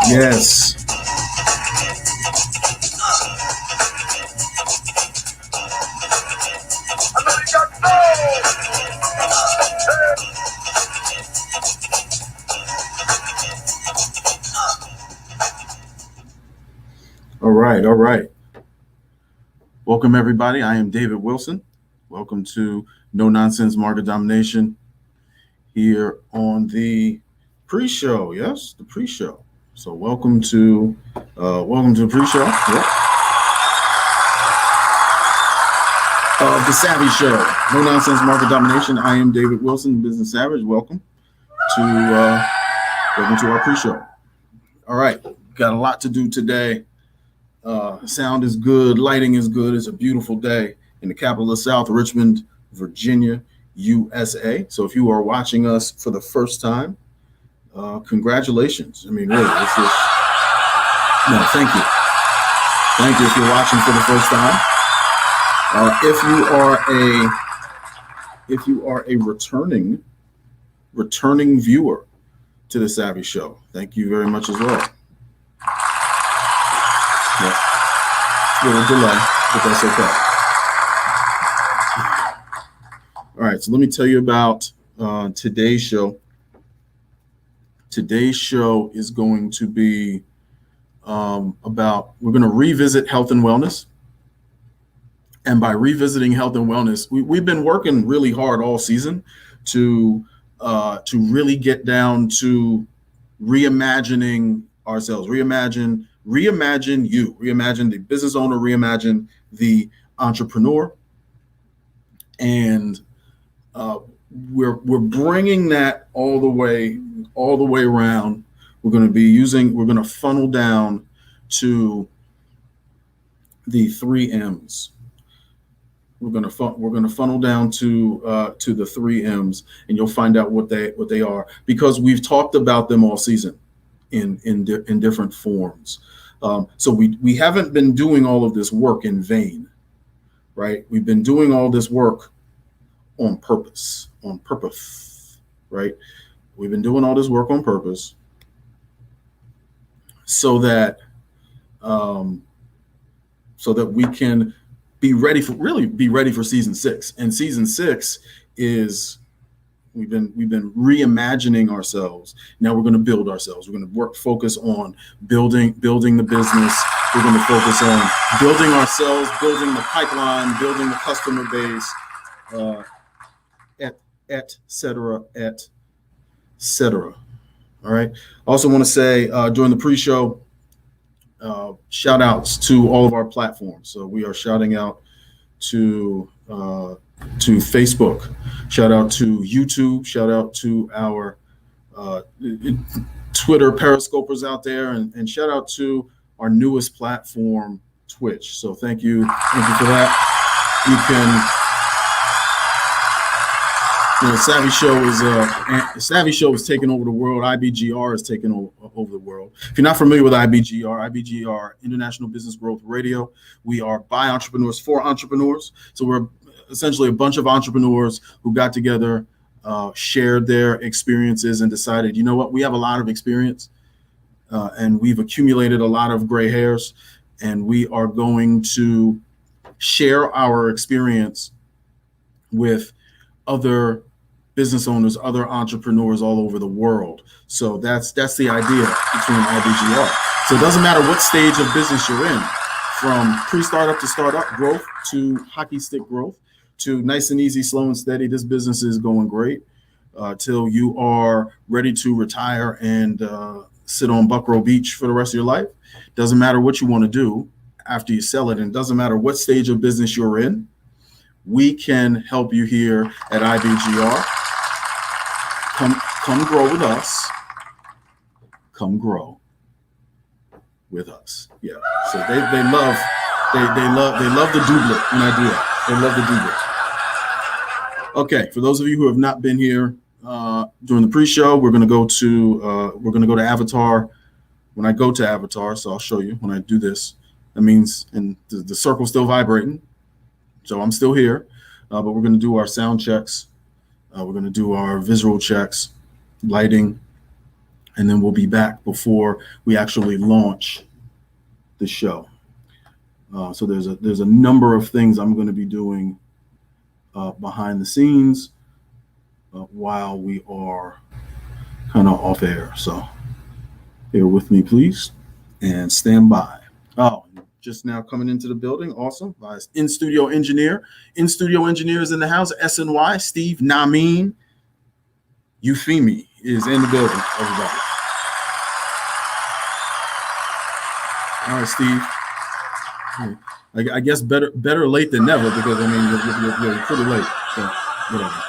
Yes. All right, all right. Welcome, everybody. I am David Wilson. Welcome to No Nonsense Market Domination here on the pre-show. Yes, the pre-show. So welcome to the pre-show. Yep. Of the SAVVEE Show, No Nonsense Market Domination. I am David Wilson, Business Savage. Welcome to our pre-show. All right, got a lot to do today. Sound is good, lighting is good. It's a beautiful day in the capital of the South, Richmond, Virginia, USA. So if you are watching us for the first time, congratulations. I mean, really, it's just, no, thank you. Thank you if you're watching for the first time. If you are a returning viewer to the SAVVEE Show, thank you very much as well. Yeah. A little delay, but that's okay. All right, so let me tell you about today's show. Today's show is going to be we're going to revisit health and wellness. And by revisiting health and wellness, we've been working really hard all season to really get down to reimagining ourselves, reimagine you, reimagine the business owner, reimagine the entrepreneur, and we're bringing that all the way around. We're going to funnel down to the 3 M's. We're going to funnel down to the 3 M's, and you'll find out what they are, because we've talked about them all season in different forms. So we haven't been doing all of this work in vain, right? We've been doing all this work on purpose, right? We've been doing all this work on purpose so that we can be ready for season 6. And season 6 is we've been reimagining ourselves. Now we're going to build ourselves. We're going to focus on building the business. We're going to focus on building ourselves, building the pipeline, building the customer base, et cetera. All right. I also want to say during the pre-show, shout outs to all of our platforms. So we are shouting out to Facebook, shout out to YouTube, shout out to our Twitter periscopers out there, and shout out to our newest platform, Twitch. So thank you for that. You can, SAVVEE Show is taking over the world. IBGR is taking over the world. If you're not familiar with IBGR, International Business Growth Radio, we are by entrepreneurs for entrepreneurs. So we're essentially a bunch of entrepreneurs who got together, shared their experiences, and decided, you know what, we have a lot of experience, and we've accumulated a lot of gray hairs, and we are going to share our experience with other business owners, other entrepreneurs all over the world. So that's the idea between IBGR. So it doesn't matter what stage of business you're in, from pre-startup to startup growth to hockey stick growth to nice and easy, slow and steady. This business is going great till you are ready to retire and sit on Buckrow Beach for the rest of your life. Doesn't matter what you want to do after you sell it, and doesn't matter what stage of business you're in. We can help you here at IBGR. Come grow with us. Come grow with us. Yeah. So they love the doublet when I do that. They love the doublet. Okay. For those of you who have not been here during the pre-show, we're gonna go to Avatar. When I go to Avatar, so I'll show you when I do this. That means, and the circle's still vibrating. So I'm still here, but we're going to do our sound checks. We're going to do our visual checks, lighting, and then we'll be back before we actually launch the show. So there's a number of things I'm going to be doing behind the scenes while we are kind of off air. So bear with me, please, and stand by. Oh, just now coming into the building. Awesome. In-studio engineer. In-studio engineers in the house. SNY, Steve Namin Euphemi is in the building, everybody. All right, Steve. I guess better late than never, because I mean you're pretty late. So whatever.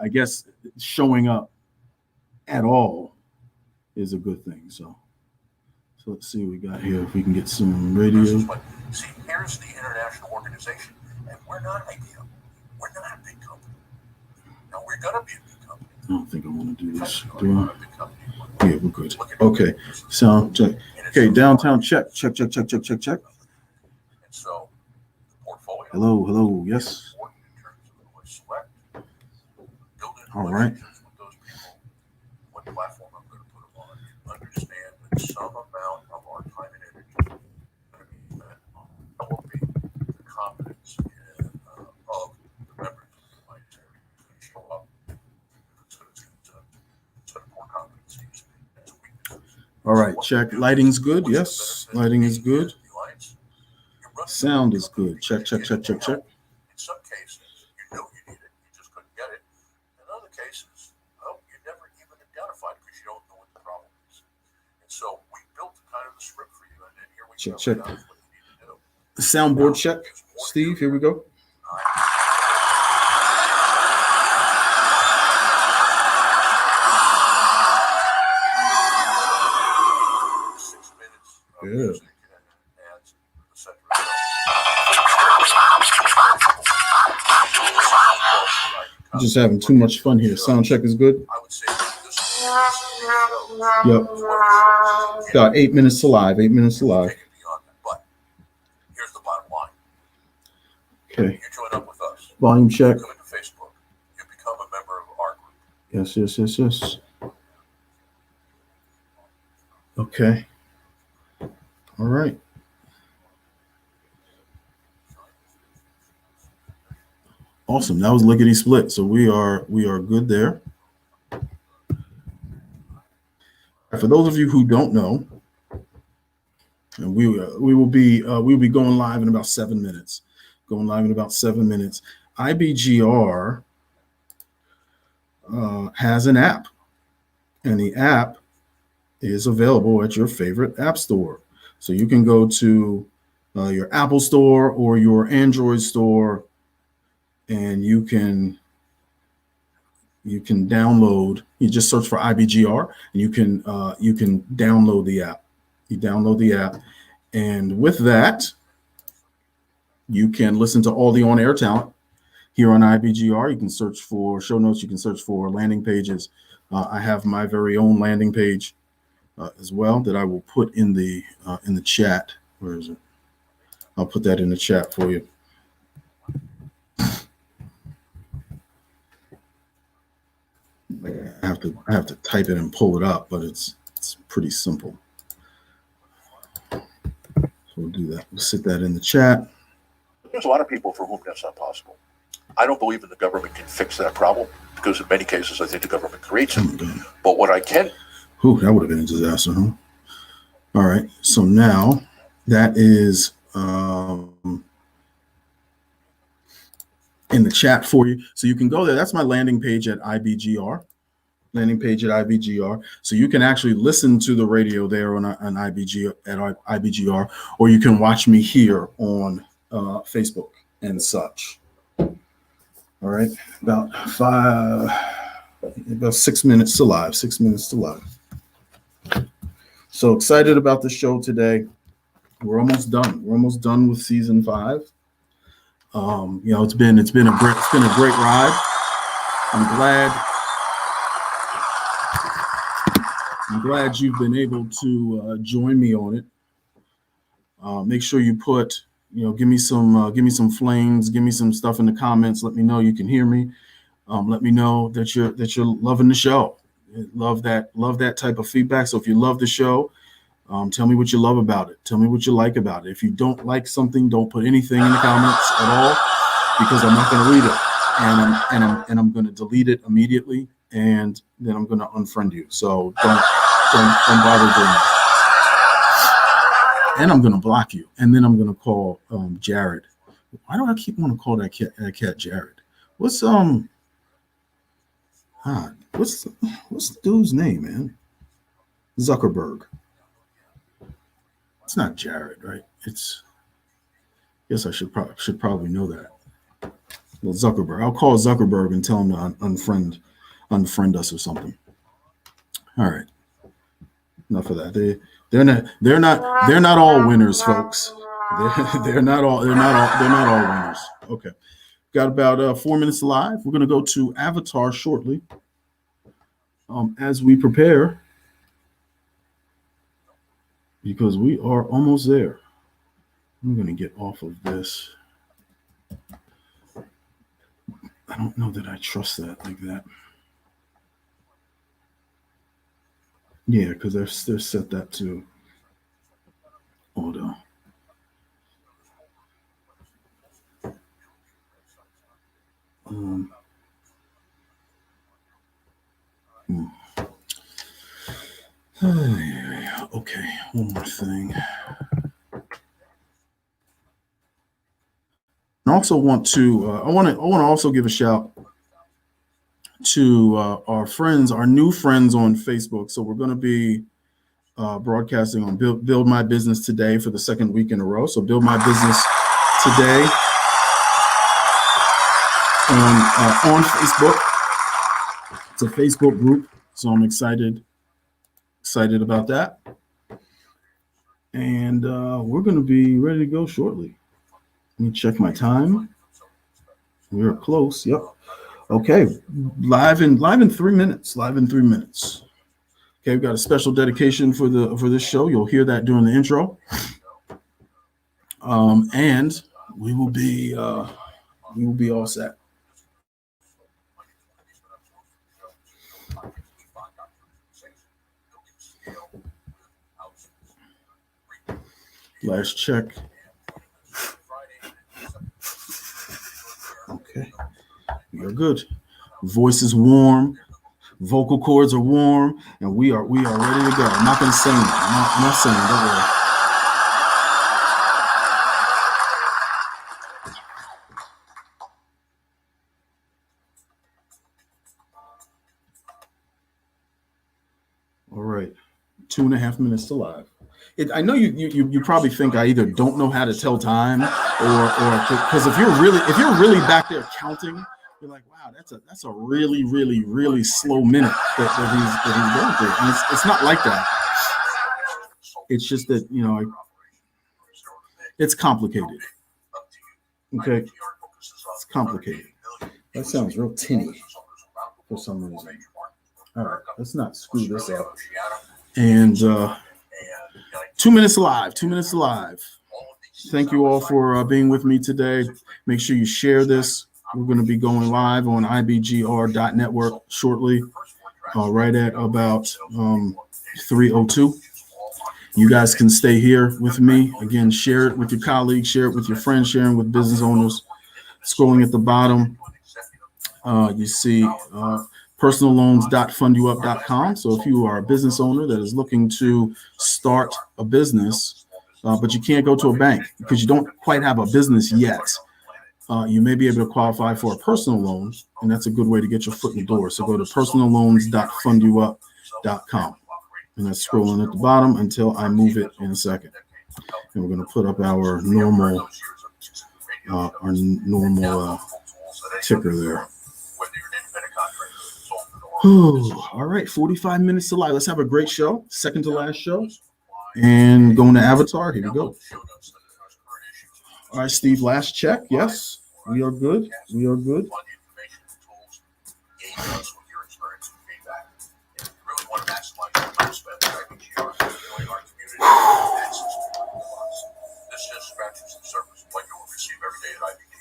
I guess showing up at all is a good thing. So let's see what we got here. If we can get some radio. See, here's the international organization, and we're not IBM. We're not a big company. No, we're gonna be a big company. I don't think I want to do this. Do I? Yeah, we're good. Okay. Sound check. Okay, downtown check. Check. And so, the portfolio. Hello. Yes. All right. With those people, what platform I'm going to put them on. Understand that some amount of our time and energy will be the confidence of the members of the client to show up. So it's sort of core competencies and weaknesses. All right, check. Lighting's good. Yes, lighting is good. Sound is good. Check. In some cases, you know you need it, you just couldn't get it. In other cases, you never even identified because you don't know what the problem is. And so we built kind of the script for you, and then here we go. Check. What you need to do. Soundboard check. Steve, here we go. Yeah. I'm just having too much fun here. Sound check is good. I would say Yep. Got 8 minutes to live. 8 minutes to live. But here's the bottom line. Okay. You join up with us. Volume check. You come into Facebook. You become a member of our group. Yes. Okay. All right. Awesome. That was lickety split. So we are good there. For those of you who don't know, and we will be going live in about 7 minutes. IBGR has an app, and the app is available at your favorite app store. So you can go to your Apple store or your Android store, and you can download. You just search for IBGR, and you can download the app. You download the app, and with that, you can listen to all the on-air talent here on IBGR. You can search for show notes. You can search for landing pages. I have my very own landing page as well that I will put in the chat. Where is it? I'll put that in the chat for you. I have to type it and pull it up, but it's pretty simple. So we'll do that. We'll sit that in the chat. There's a lot of people for whom that's not possible. I don't believe that the government can fix that problem, because in many cases I think the government creates it. But what I can. Ooh, that would have been a disaster, huh? All right. So now that is in the chat for you. So you can go there. That's my landing page at IBGR. So you can actually listen to the radio there on IBGR, or you can watch me here on Facebook and such. All right, about 6 minutes to live. 6 minutes to live. So excited about the show today. We're almost done. We're almost done with season 5. It's been a great ride. I'm glad you've been able to join me on it. Make sure you put, give me some flames, give me some stuff in the comments. Let me know you can hear me. Let me know that you're loving the show. Love that type of feedback. So if you love the show, tell me what you love about it. Tell me what you like about it. If you don't like something, don't put anything in the comments at all, because I'm not going to read it, and I'm going to delete it immediately, and then I'm going to unfriend you. So don't bother doing that. And I'm going to block you, and then I'm going to call Jared. Why do I keep wanting to call that cat Jared? What's the dude's name, man? Zuckerberg. It's not Jared, right? Yes, I should probably know that. Well, Zuckerberg. I'll call Zuckerberg and tell him to unfriend us or something. All right. Enough of that. They're not all winners, folks. They're not all winners. Okay. Got about 4 minutes live. We're gonna go to Avatar shortly. As we prepare, because we are almost there. I'm going to get off of this. I don't know that I trust that like that. Yeah, because they're set that to auto. Okay, one more thing. I also want to I want to also give a shout to our friends, our new friends on Facebook. So we're going to be broadcasting on Build My Business Today for the second week in a row. So Build My Business Today on Facebook. It's a Facebook group, so I'm excited about that. And we're going to be ready to go shortly. Let me check my time. We're close. Yep. Okay. Live in 3 minutes. Okay, we've got a special dedication for this show. You'll hear that during the intro. And we will be all set. Last check. Okay, we are good. Voice is warm, vocal cords are warm, and we are ready to go. I'm not going to sing that. I'm not singing. Don't worry. All right, 2.5 minutes to live. I know you probably think I either don't know how to tell time, or because if you're really back there counting, you're like, wow, that's a really, really, really slow minute that he's going through, and it's not like that. It's just that it's complicated. Okay, it's complicated. That sounds real tinny for some reason. All right, let's not screw this up. And 2 minutes live. Thank you all for being with me today. Make sure you share this. We're going to be going live on IBGR.Network shortly, right at about 3:02. You guys can stay here with me. Again, share it with your colleagues, share it with your friends, sharing with business owners. Scrolling at the bottom, you see personalloans.fundyouup.com. So if you are a business owner that is looking to start a business, but you can't go to a bank because you don't quite have a business yet, you may be able to qualify for a personal loan, and that's a good way to get your foot in the door. So go to personalloans.fundyouup.com, and that's scrolling at the bottom until I move it in a second. And we're going to put up our normal ticker there. All right, 45 minutes to live. Let's have a great show, second to last show, and going to Avatar. Here we go. All right, Steve, last check. Yes, we are good.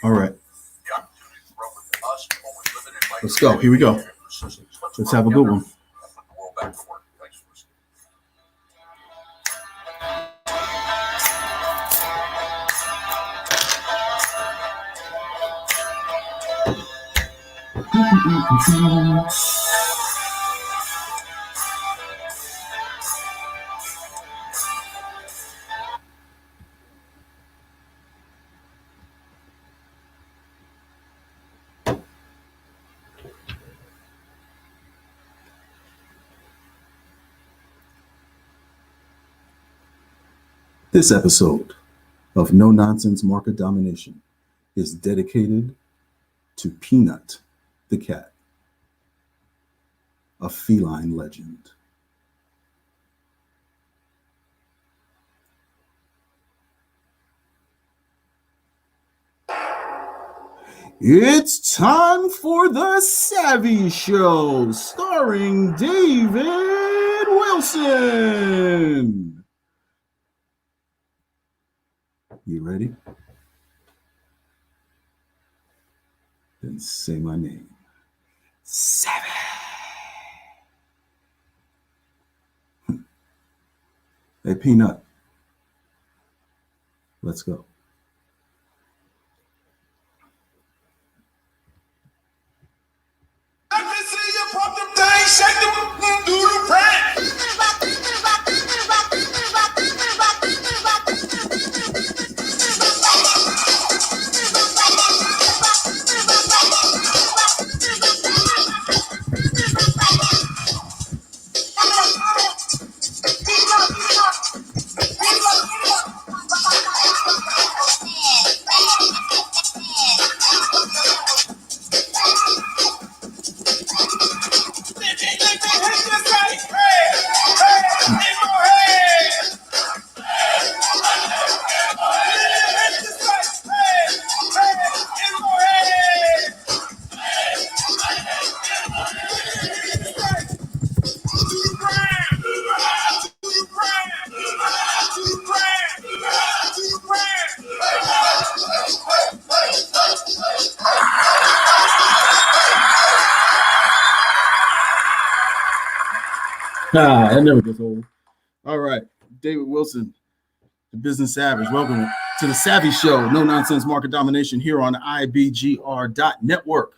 All right. Let's go. Here we go. Let's have a good one. back for it. Thanks for listening. This episode of No Nonsense Market Domination is dedicated to Peanut the cat, a feline legend. It's time for the SAVVEE Show, starring David Wilson. You ready? Then say my name. SAVVEE. Hey, Peanut. Let's go. Let me see you pump them things, shake them, do the brand. That never gets old. All right, David Wilson, the Business Savage. Welcome to the SAVVEE Show, No Nonsense Market Domination here on IBGR.Network.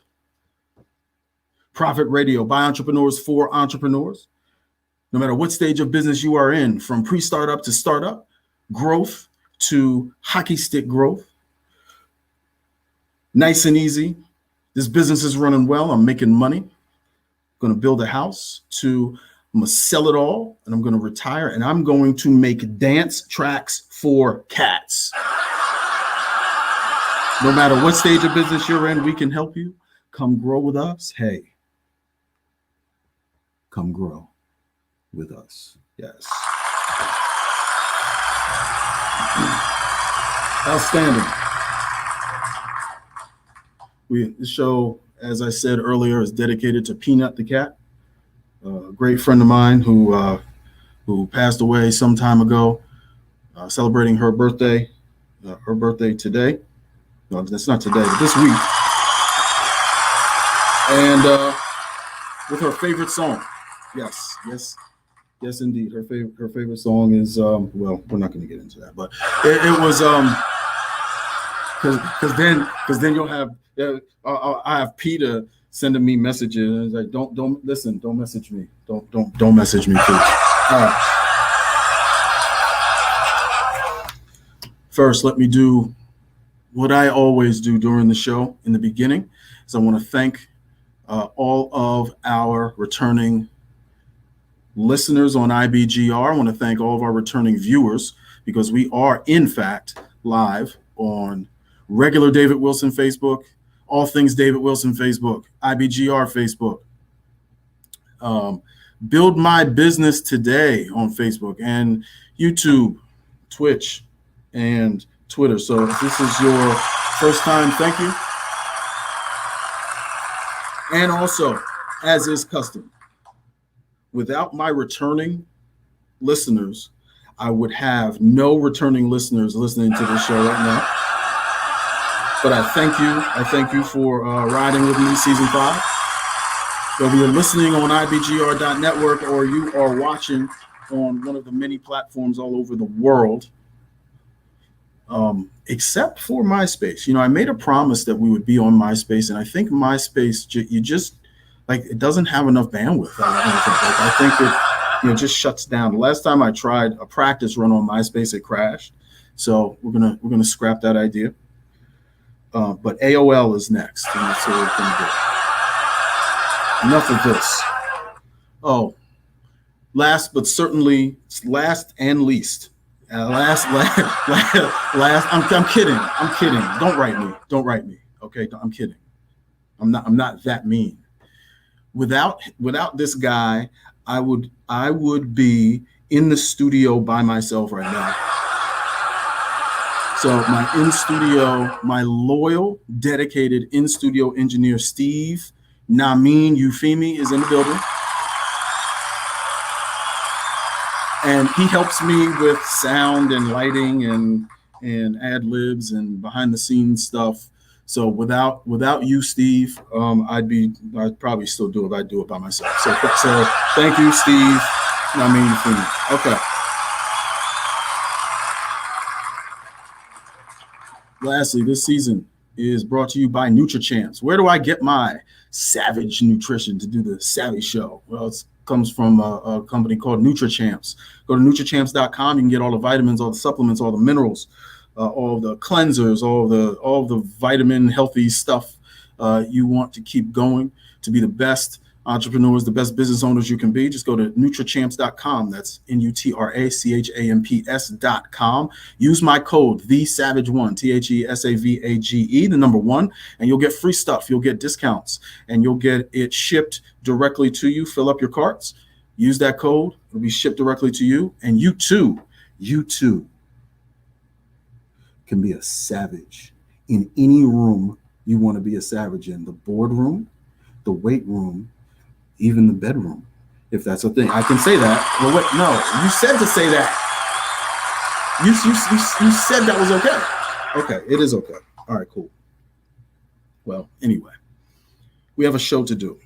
Profit Radio by entrepreneurs for entrepreneurs. No matter what stage of business you are in, from pre-startup to startup, growth to hockey stick growth. Nice and easy. This business is running well. I'm making money. I'm going to build a house I'm going to sell it all and I'm going to retire and I'm going to make dance tracks for cats. No matter what stage of business you're in, we can help you. Come grow with us. Hey, come grow with us. Yes. Outstanding. This show, as I said earlier, is dedicated to Peanut the cat. A great friend of mine who passed away some time ago, celebrating her birthday today. No, that's not today, but this week. And with her favorite song. Yes, indeed. Her favorite song is, well, we're not going to get into that, but it was, because then you'll have, I have Peter sending me messages and it's like, don't listen, don't message me. Don't message me, please. All right. First, let me do what I always do during the show in the beginning. is I want to thank all of our returning listeners on IBGR. I want to thank all of our returning viewers because we are, in fact, live on regular David Wilson Facebook, All Things David Wilson Facebook, IBGR Facebook, Build My Business Today on Facebook, and YouTube, Twitch, and Twitter. So if this is your first time, thank you. And also, as is custom, without my returning listeners, I would have no returning listeners listening to this show right now. But I thank you. I thank you for riding with me, season 5. Whether you're listening on IBGR.Network or you are watching on one of the many platforms all over the world, except for MySpace. I made a promise that we would be on MySpace, and I think MySpace, you just, it doesn't have enough bandwidth. I think it just shuts down. The last time I tried a practice run on MySpace, it crashed. So we're gonna scrap that idea. But AOL is next, and that's what we're gonna do. Enough of this. Oh, last but certainly last and least. Last. I'm kidding. Don't write me. Okay, I'm kidding. I'm not that mean. Without this guy, I would be in the studio by myself right now. So my loyal, dedicated in-studio engineer, Steve Namin Eufemi, is in the building. And he helps me with sound and lighting and ad libs and behind the scenes stuff. So without you, Steve, I'd probably still do it, but I'd do it by myself. So thank you, Steve. Namin Eufemi. Okay. Lastly, this season is brought to you by NutriChamps. Where do I get my Savage nutrition to do the Savvy show? Well, it comes from a company called NutriChamps. Go to NutriChamps.com. You can get all the vitamins, all the supplements, all the minerals, all the cleansers, all the vitamin healthy stuff you want to keep going to be the best entrepreneurs, the best business owners you can be. Just go to NutriChamps.com. That's NutraChamps.com. Use my code, TheSavage1, THESAVAGE, the number 1, and you'll get free stuff. You'll get discounts, and you'll get it shipped directly to you. Fill up your carts. Use that code. It'll be shipped directly to you, and you too can be a savage in any room you want to be a savage in. The boardroom, the weight room, even the bedroom, if that's a thing. I can say that. Well, wait, no, you said to say that. You said that was okay. Okay, it is okay. All right, cool. Well, anyway, we have a show to do.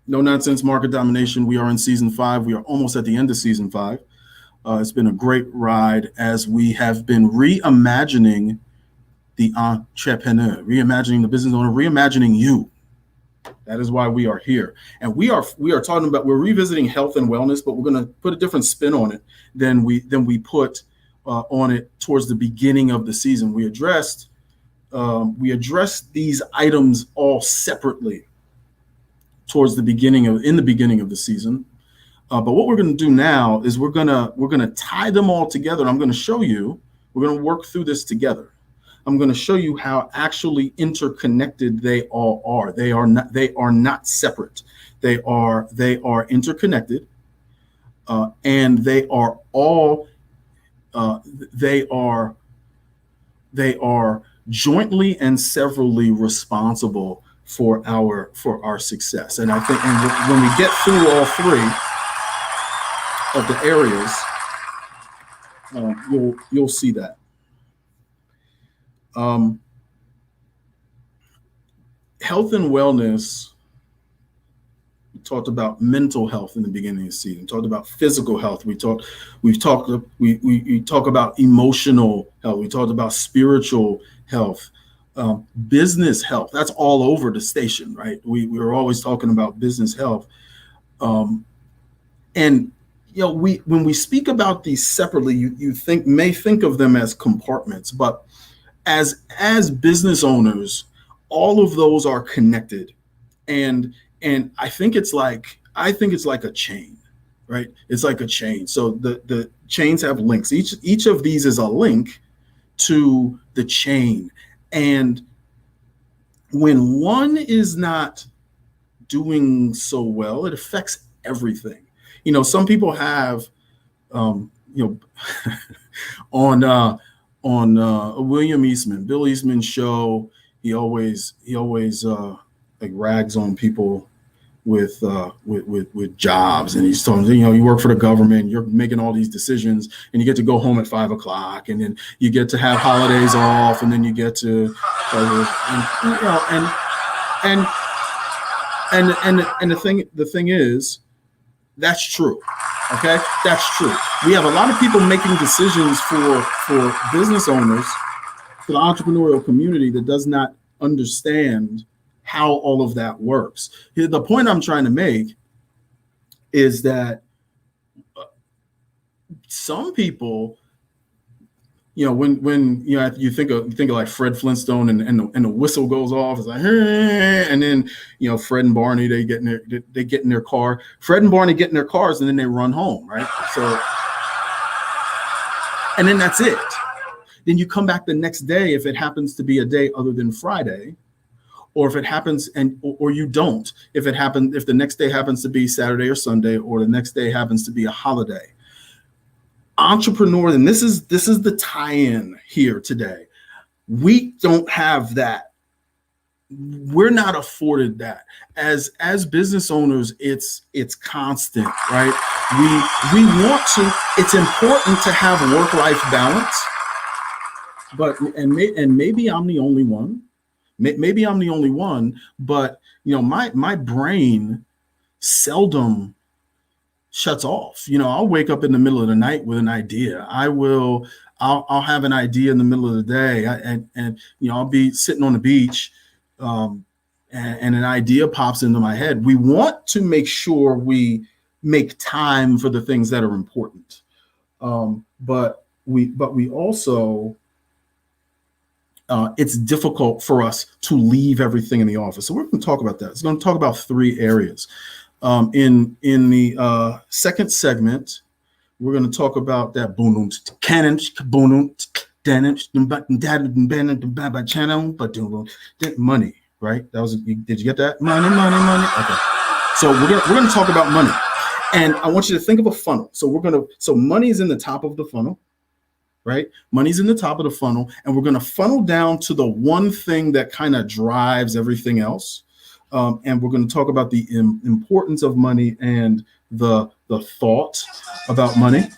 No Nonsense Market Domination. We are in season 5. We are almost at the end of season 5. It's been a great ride as we have been reimagining the entrepreneur, reimagining the business owner, reimagining you. That is why we are here. And we are talking about, we're revisiting health and wellness, but we're going to put a different spin on it than we put on it towards the beginning of the season. We addressed these items all separately towards in the beginning of the season. But what we're going to do now is we're going to tie them all together. And I'm going to show you, we're going to work through this together. I'm going to show you how actually interconnected they all are. They are not separate. They are interconnected, and they are all they are jointly and severally responsible for our success. And I think, and when we get through all 3 of the areas, you'll see that. Health and wellness. We talked about mental health in the beginning of the season. We talked about physical health. We talk about emotional health. We talked about spiritual health, business health. That's all over the station, right? We were always talking about business health, and when we speak about these separately, you may think of them as compartments, but as business owners, all of those are connected, and I think it's like a chain, right? It's like a chain. So the chains have links. Each of these is a link to the chain, and when one is not doing so well, it affects everything. Some people have, on William Eastman, Bill Eastman's show, he always rags on people with jobs, and he's telling them, you work for the government, you're making all these decisions, and you get to go home at 5 o'clock, and then you get to have holidays off, and then you get to, And the thing is, that's true. Okay, that's true. We have a lot of people making decisions for business owners, for the entrepreneurial community that does not understand how all of that works. The point I'm trying to make is that some people, when you think of like Fred Flintstone and the whistle goes off, it's like, hey, and then Fred and Barney, they get in their car. Fred and Barney get in their cars and then they run home, right? So, and then that's it. Then you come back the next day if it happens to be a day other than Friday, or if it happens or you don't. If the next day happens to be Saturday or Sunday, or the next day happens to be a holiday. Entrepreneurs, and this is the tie-in here today. We don't have that. We're not afforded that. As business owners, it's constant, right? We want to. It's important to have work-life balance, but maybe I'm the only one. Maybe I'm the only one, but my brain seldom shuts off. I'll wake up in the middle of the night with an idea. I'll have an idea in the middle of the day, and I'll be sitting on the beach, and an idea pops into my head. We want to make sure we make time for the things that are important, but we also it's difficult for us to leave everything in the office. So we're going to talk about that. It's going to talk about 3 areas. In the second segment, we're going to talk about that money, right? Did you get that? Money. Okay. So we're going to talk about money, and I want you to think of a funnel. So money is in the top of the funnel, right? Money's in the top of the funnel, and we're going to funnel down to the one thing that kind of drives everything else. And we're going to talk about the importance of money and the thought about money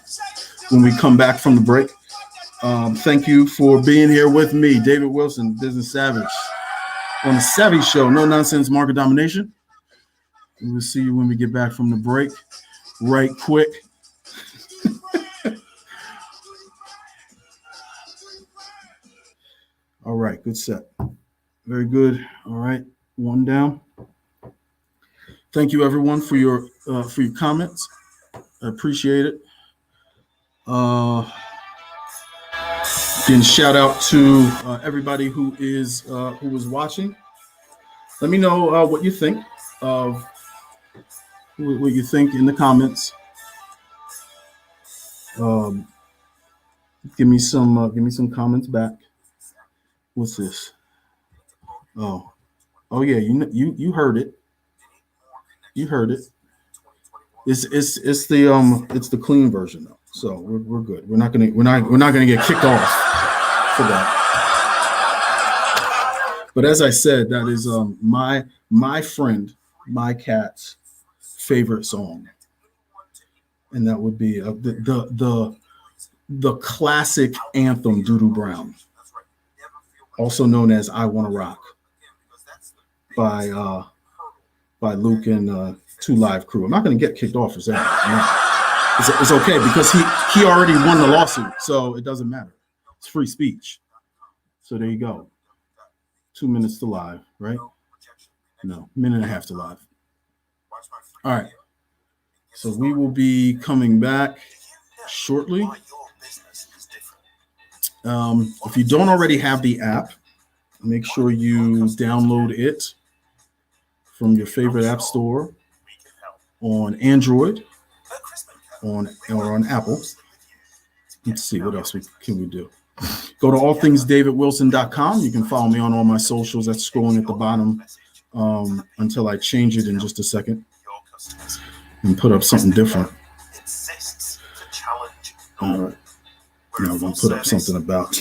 when we come back from the break. Thank you for being here with me, David Wilson, Business Savage, on the SAVVEE Show, No Nonsense Market Domination. We will see you when we get back from the break. Right quick. All right, good set. Very good. All right. One down. Thank you, everyone, for your comments. I appreciate it. Again, shout out to everybody who is watching. Let me know what you think of what you think in the comments. Give me some comments back. What's this? Oh yeah, you heard it. You heard it. It's the clean version though, so we're good. We're not gonna get kicked off for that. But as I said, that is my friend, my cat's favorite song, and that would be the classic anthem, Doo-Doo Brown, also known as "I Wanna Rock," by Luke and 2 Live Crew. I'm not going to get kicked off for saying that. It's okay because he already won the lawsuit, so it doesn't matter. It's free speech. So there you go. 2 minutes to live, right? No, minute and a half to live. All right. So we will be coming back shortly. If you don't already have the app, make sure you download it from your favorite app store on Android or on Apple. Let's see, what else can we do? Go to allthingsdavidwilson.com. You can follow me on all my socials. That's scrolling at the bottom until I change it in just a second and put up something different. All right. Now I'm going to put up something about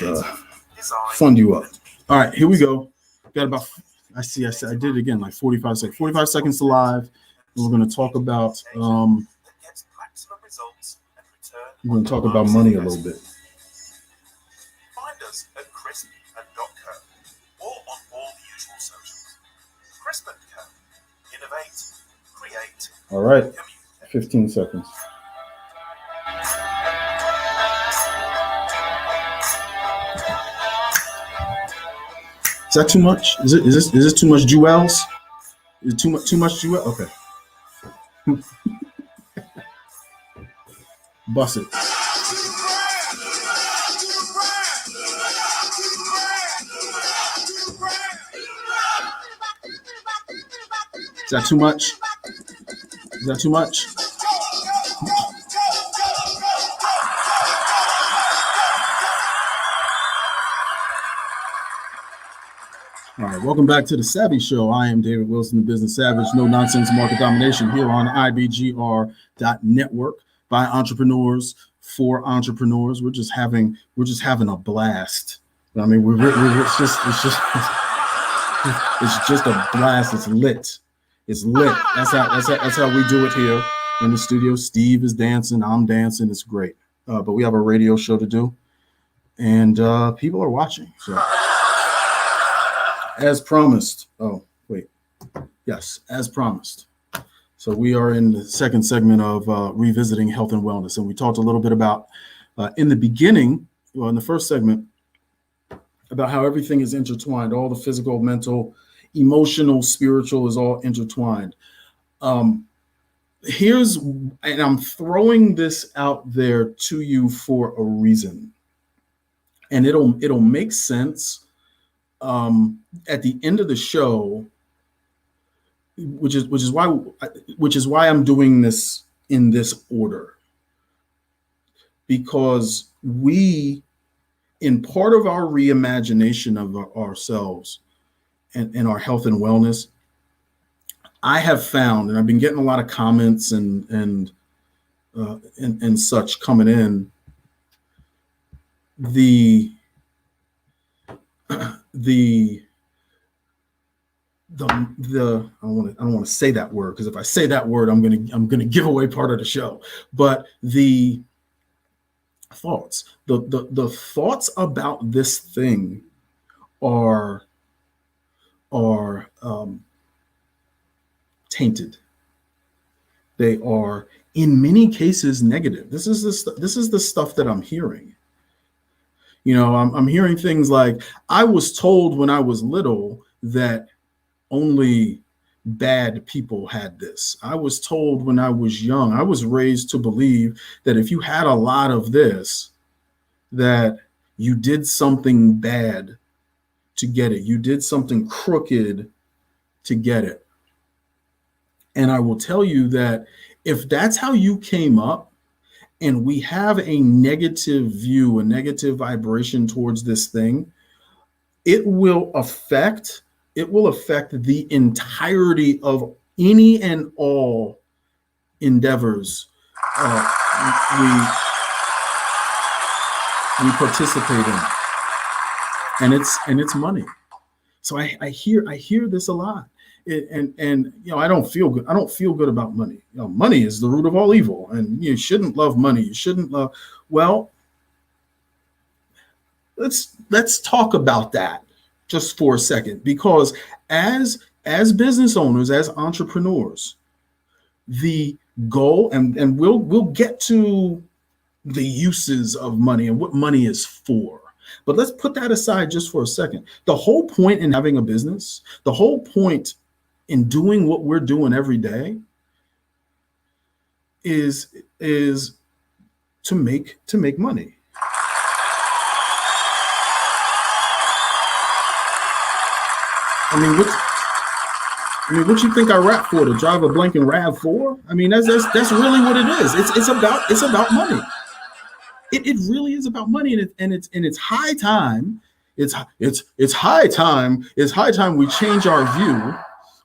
fund you up. All right, here we go. Got about, I did it again, like 45 seconds. 45 seconds to live. And we're going to talk about money a little bit. Find us at crisp.co or on all the usual socials. Crisp & Co. innovate, create. All right, 15 seconds. Is that too much? Is this too much jewels? Is it too much jewel? Okay. Bust it. Is that too much? Is that too much? All right, welcome back to the Savvy Show. I am David Wilson, the Business Savage. No nonsense market domination here on IBGR.Network by entrepreneurs for entrepreneurs. We're just having a blast. I mean, it's just a blast. It's lit. It's lit. That's how we do it here in the studio. Steve is dancing. I'm dancing. It's great. But we have a radio show to do, and people are watching. So. As promised. Oh, wait. Yes, as promised. So we are in the second segment of revisiting health and wellness. And we talked a little bit about, in the beginning, well, in the first segment, about how everything is intertwined. All the physical, mental, emotional, spiritual is all intertwined. And I'm throwing this out there to you for a reason. And it'll make sense at the end of the show, which is why I'm doing this in this order, because we, in part of our reimagination of ourselves and our health and wellness, I have found, and I've been getting a lot of comments and such coming in, I don't want to say that word, because if I say that word, I'm gonna give away part of the show. But the thoughts, the thoughts about this thing are tainted. They are in many cases negative. This is the stuff that I'm hearing. You know, I'm hearing things like, I was told when I was little that only bad people had this. I was told when I was young, I was raised to believe that if you had a lot of this, that you did something bad to get it. You did something crooked to get it. And I will tell you that if that's how you came up, and we have a negative view, a negative vibration towards this thing, it will affect the entirety of any and all endeavors we participate in, and it's money. So I hear this a lot, and you know, I don't feel good. I don't feel good about money. You know, money is the root of all evil, and you shouldn't love money. You shouldn't love. Well, let's talk about that just for a second, because as business owners, as entrepreneurs, the goal, and we'll get to the uses of money and what money is for. But let's put that aside just for a second. The whole point in having a business, the whole point in doing what we're doing every day is to make money. I mean, what you think I rap for? To drive a blanking RAV4? I mean, that's really what it is. It's about money. It really is about money, and it's high time. It's high time. It's high time we change our view.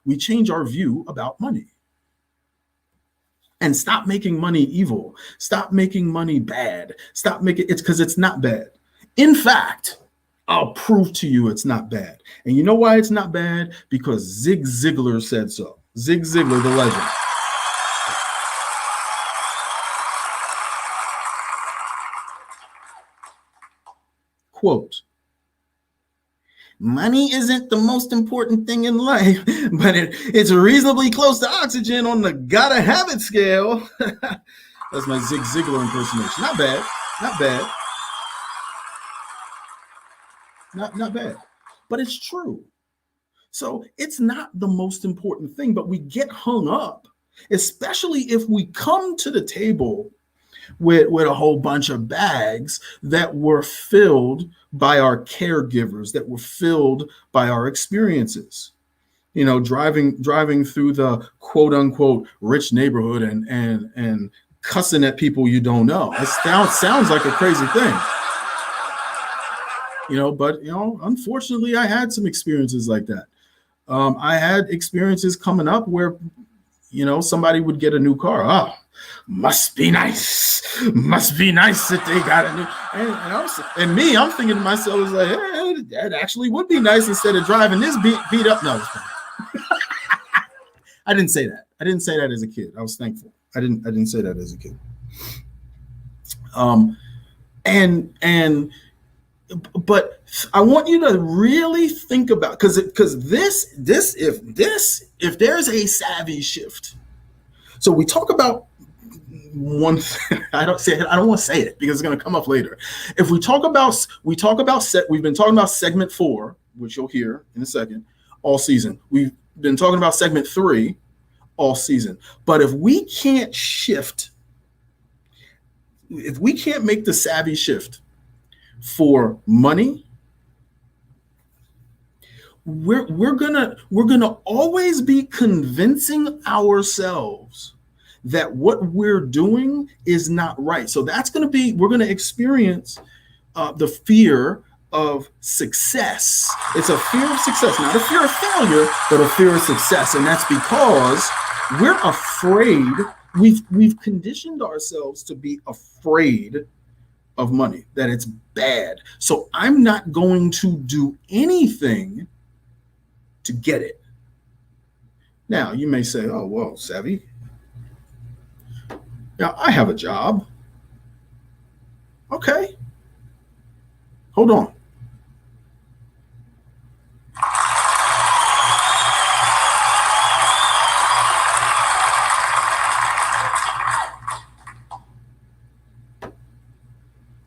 We change our view about money, and stop making money evil. Stop making money bad. Stop making it's because it's not bad. In fact, I'll prove to you it's not bad. And you know why it's not bad? Because Zig Ziglar said so. Zig Ziglar, the legend. Quote, money isn't the most important thing in life, but it's reasonably close to oxygen on the gotta have it scale. That's my Zig Ziglar impersonation. Not bad. Not bad. Not bad. But it's true. So it's not the most important thing, but we get hung up, especially if we come to the table with a whole bunch of bags that were filled by our caregivers, that were filled by our experiences. You know, driving through the quote unquote rich neighborhood and cussing at people you don't know. It sounds like a crazy thing. You know, but you know, unfortunately, I had some experiences like that. I had experiences coming up where, you know, somebody would get a new car. Oh, must be nice. Must be nice that they got a new. And I'm thinking to myself, it's like, hey, that actually would be nice instead of driving this beat up. No, I didn't say that. I didn't say that as a kid. I was thankful. I didn't say that as a kid. But I want you to really think about, because if there's a savvy shift. So we talk about one thing. I don't want to say it because it's going to come up later. If we've been talking about segment 4, which you'll hear in a second, all season. We've been talking about segment 3 all season. But if we can't shift, if we can't make the savvy shift for money, we're gonna always be convincing ourselves that what we're doing is not right. So we're gonna experience the fear of success. It's a fear of success, not a fear of failure, but a fear of success. And that's because we're afraid. We've conditioned ourselves to be afraid of money, that it's bad. So I'm not going to do anything to get it. Now, you may say, oh, well, Savvy, now I have a job. Okay. Hold on.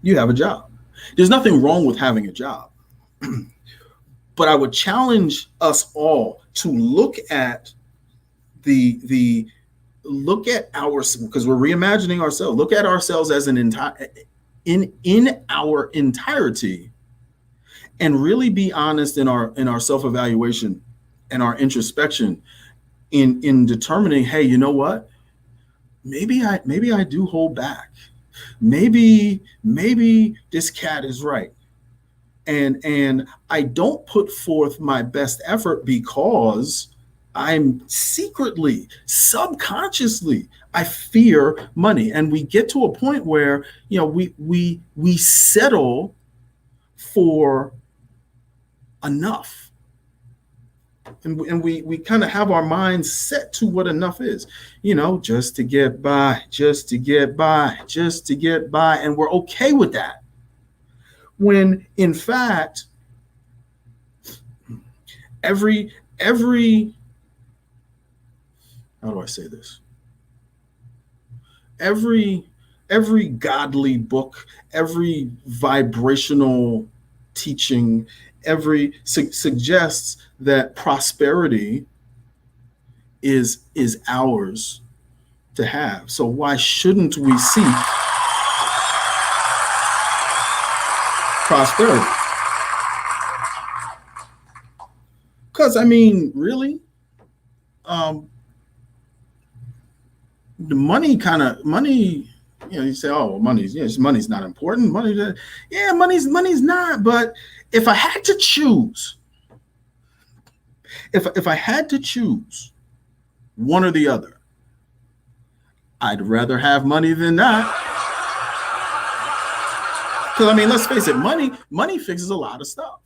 You have a job. There's nothing wrong with having a job. But I would challenge us all to look at look at ourselves, because we're reimagining ourselves. Look at ourselves as an entire in our entirety, and really be honest in our self-evaluation and our introspection in determining, hey, you know what? Maybe I do hold back. Maybe this cat is right. And I don't put forth my best effort because I'm secretly, subconsciously, I fear money. And we get to a point where, you know, we settle for enough. And we kind of have our minds set to what enough is, you know, just to get by, just to get by, just to get by. And we're okay with that. When in fact, every how do I say this? Every godly book, every vibrational teaching, suggests that prosperity is ours to have. So why shouldn't we seek prosperity? Because I mean, really, the money, you know, you say, oh, well, money's not important. Money's not. But if I had to choose, if I had to choose one or the other, I'd rather have money than not. Because I mean, let's face it, money fixes a lot of stuff.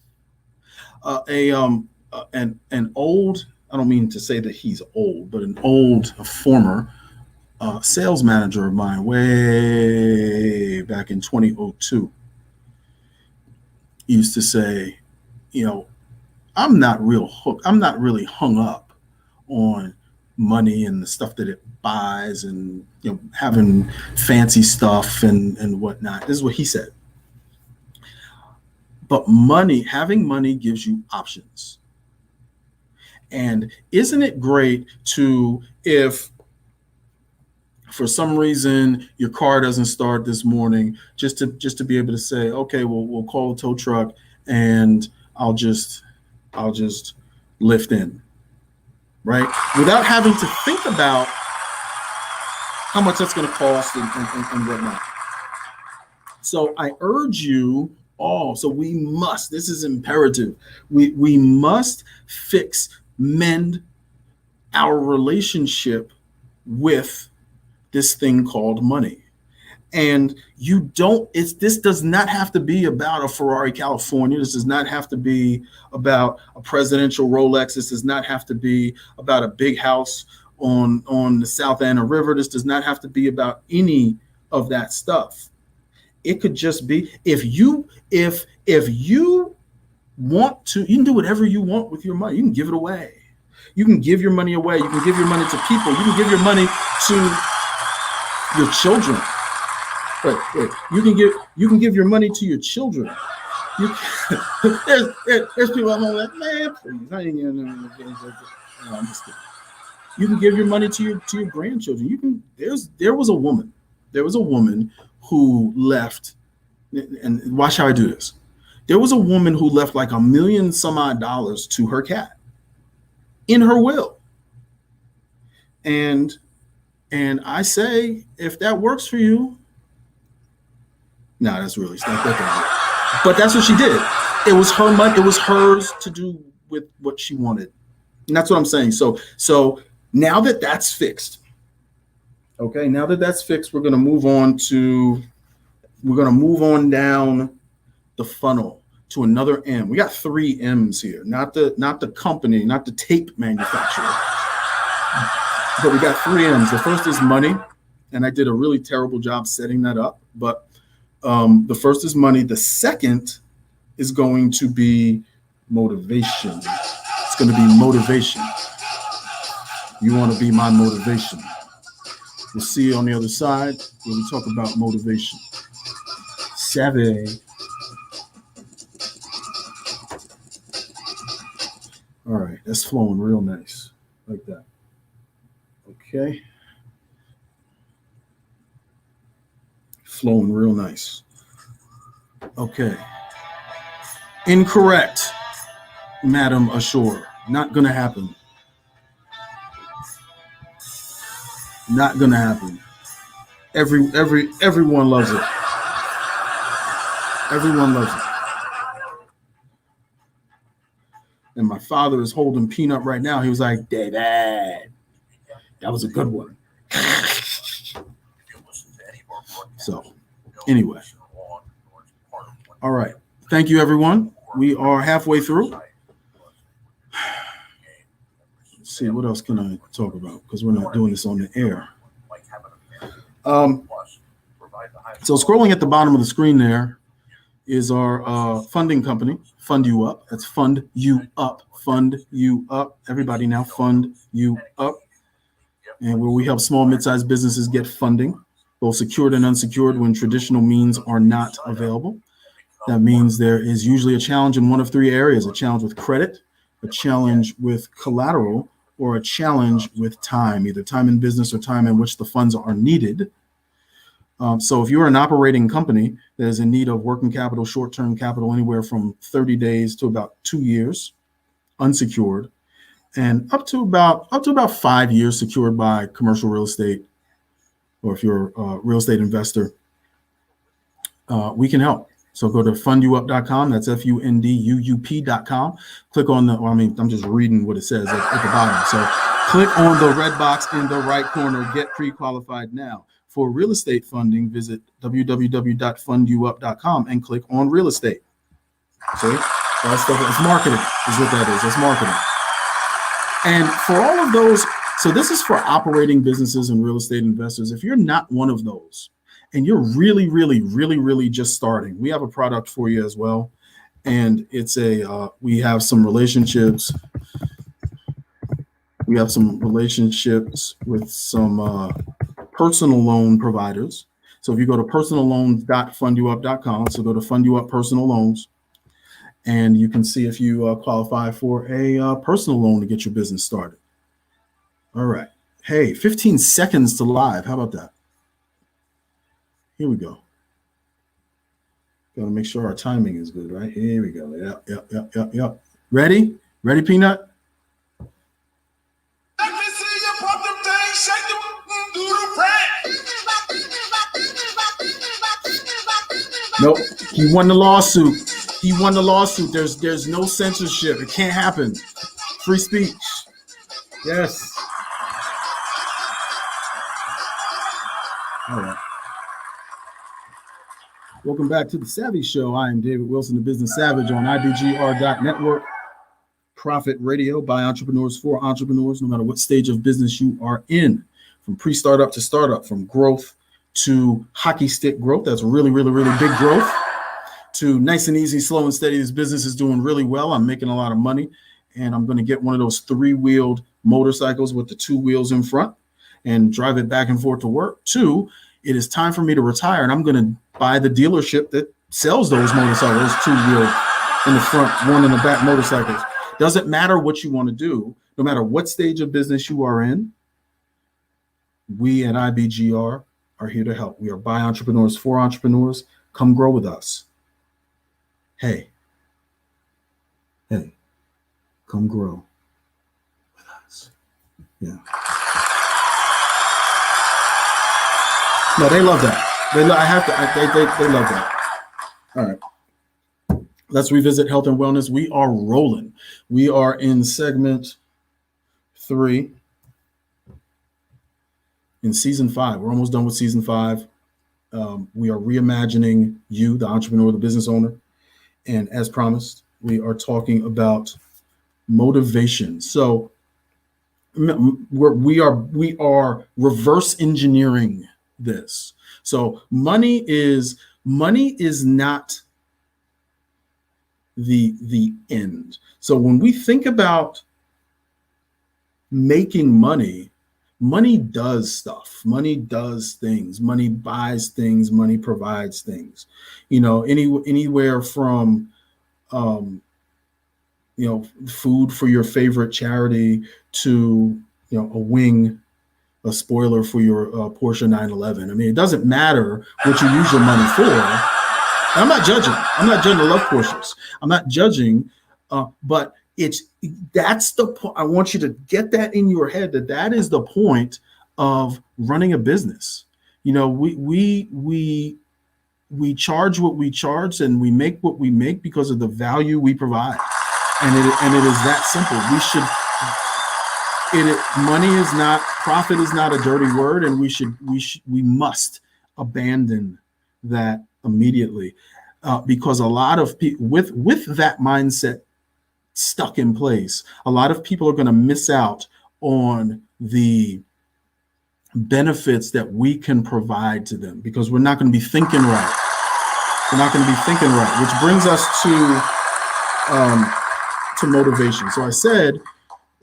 An old, I don't mean to say that he's old, but a former sales manager of mine way back in 2002 used to say, you know, I'm not real hooked. I'm not really hung up on money and the stuff that it buys and having fancy stuff and whatnot. This is what he said. But having money gives you options. And isn't it great if for some reason your car doesn't start this morning, just to be able to say, okay, well, we'll call a tow truck and I'll just lift in, right? Without having to think about how much that's going to cost and whatnot. So I urge you all, this is imperative. We must mend our relationship with this thing called money. And this does not have to be about a Ferrari California. This does not have to be about a presidential Rolex. This does not have to be about a big house on the South Anna River. This does not have to be about any of that stuff. It could just be if you want to, you can do whatever you want with your money. You can give it away. You can give your money away. You can give your money to people. You can give your money to your children. Wait. You can give your money to your children. There's people at home like, man, please. No, I'm just kidding. You can give your money to your grandchildren. There was a woman who left, and watch how I do this. There was a woman who left like $1 million some odd to her cat in her will. And I say, if that works for you, that's really not that. But that's what she did. It was her money. It was hers to do with what she wanted. And that's what I'm saying. So now that that's fixed, okay, we're going to move on down the funnel to another M. We got 3 M's here, not the company, not the tape manufacturer, but we got 3 M's. The first is money, and I did a really terrible job setting that up, but the first is money. The second is going to be motivation. It's going to be motivation. You want to be my motivation. We'll see you on the other side when we talk about motivation. SAVVEE. All right, that's flowing real nice, like that. Okay. Flowing real nice. Okay. Incorrect, Madam Ashore. Not gonna happen. Not gonna happen. Everyone loves it. Everyone loves it. And my father is holding Peanut right now. He was like, David, that was a good one. So anyway. All right. Thank you, everyone. We are halfway through. Let's see, what else can I talk about? Because we're not doing this on the air. So scrolling at the bottom of the screen there is our funding company, Fund You Up. That's Fund You Up. Fund You Up. Everybody now, Fund You Up. And where we help small, mid-sized businesses get funding, both secured and unsecured, when traditional means are not available. That means there is usually a challenge in one of 3 areas: a challenge with credit, a challenge with collateral, or a challenge with time, either time in business or time in which the funds are needed. So if you're an operating company that is in need of working capital, short-term capital, anywhere from 30 days to about 2 years, unsecured, and up to about 5 years secured by commercial real estate, or if you're a real estate investor, we can help. So go to fundyouup.com. That's funduup.com. Click on I'm just reading what it says at the bottom. So click on the red box in the right corner, get pre-qualified now. For real estate funding, visit www.fundyouup.com and click on real estate. See, that's marketing is what that is. That's marketing. And for all of those, so this is for operating businesses and real estate investors. If you're not one of those and you're really just starting, we have a product for you as well. and it's we have some relationships. We have some relationships with some personal loan providers. So if you go to personalloans.fundyouup.com, so go to Fund You Up Personal Loans, and you can see if you qualify for a personal loan to get your business started. All right. Hey, 15 seconds to live. How about that? Here we go. Got to make sure our timing is good, right? Here we go. Yep. Ready? Ready, Peanut? Let me see you pump them things, shake them, do the Nope. He won the lawsuit. He won the lawsuit. There's no censorship. It can't happen. Free speech. Yes. All right. Welcome back to the Savvy Show. I am David Wilson, the Business Savage on IBGR.Network. Profit radio by entrepreneurs for entrepreneurs, no matter what stage of business you are in, from pre-startup to startup, from growth to hockey stick growth. That's really big growth, to nice and easy, slow and steady. This business is doing really well. I'm making a lot of money, and I'm going to get one of those three-wheeled motorcycles with the two wheels in front and drive it back and forth to work. Two, it is time for me to retire, and I'm going to buy the dealership that sells those motorcycles, two-wheeled in the front, one in the back motorcycles. Doesn't matter what you want to do, no matter what stage of business you are in, we at IBGR are here to help. We are by entrepreneurs for entrepreneurs. Come grow with us. Hey, come grow with us. Yeah. No, they love that. They love that. All right. Let's revisit health and wellness. We are rolling. We are in segment 3 in season 5. We're almost done with season 5. We are reimagining you, the entrepreneur, the business owner. And as promised, we are talking about motivation. So we are reverse engineering this. So money is not the end. So when we think about making money, money does stuff. Money does things. Money buys things. Money provides things. Anywhere from food for your favorite charity to a spoiler for your Porsche 911. I mean, it doesn't matter what you use your money for. I'm not judging. I love Porsches. I'm not judging, but that's the point. I want you to get that in your head, that is the point of running a business. We charge what we charge and we make what we make because of the value we provide, and it is that simple. Profit is not a dirty word, and we must abandon that immediately, because a lot of people with that mindset stuck in place, a lot of people are going to miss out on the benefits that we can provide to them because we're not going to be thinking right. Which brings us to motivation. So I said,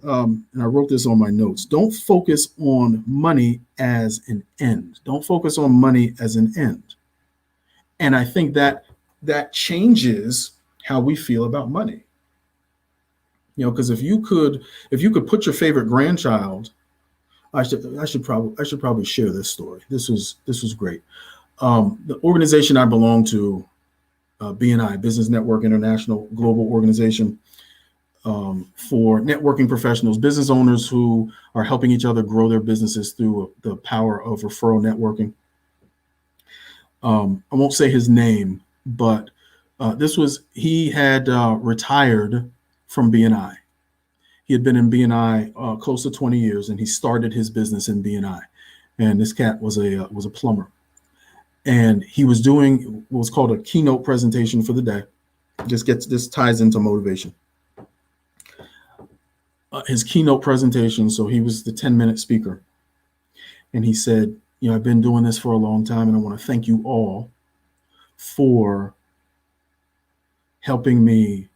and I wrote this on my notes, don't focus on money as an end. Don't focus on money as an end. And I think that changes how we feel about money. Because if you could put your favorite grandchild, I should probably share this story. This was great. The organization I belong to, BNI, Business Network International, global organization for networking professionals, business owners who are helping each other grow their businesses through the power of referral networking. I won't say his name, but he had retired from BNI. He had been in BNI close to 20 years, and he started his business in BNI. And this cat was a plumber, and he was doing what was called a keynote presentation for the day. This ties into motivation. His keynote presentation. So he was the 10-minute speaker, and he said, I've been doing this for a long time, and I want to thank you all for helping me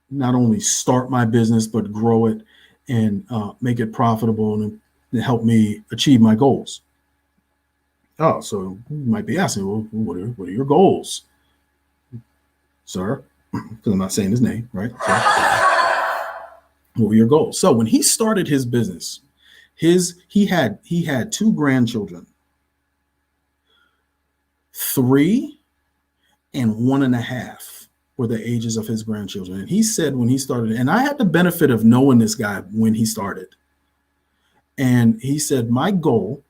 not only start my business, but grow it and make it profitable and help me achieve my goals. Oh, so you might be asking, well, what are your goals, sir? Because I'm not saying his name, right? So, what were your goals? So when he started his business, he had 2 grandchildren, 3 and 1.5 were the ages of his grandchildren. And he said when he started, and I had the benefit of knowing this guy when he started. And he said, my goal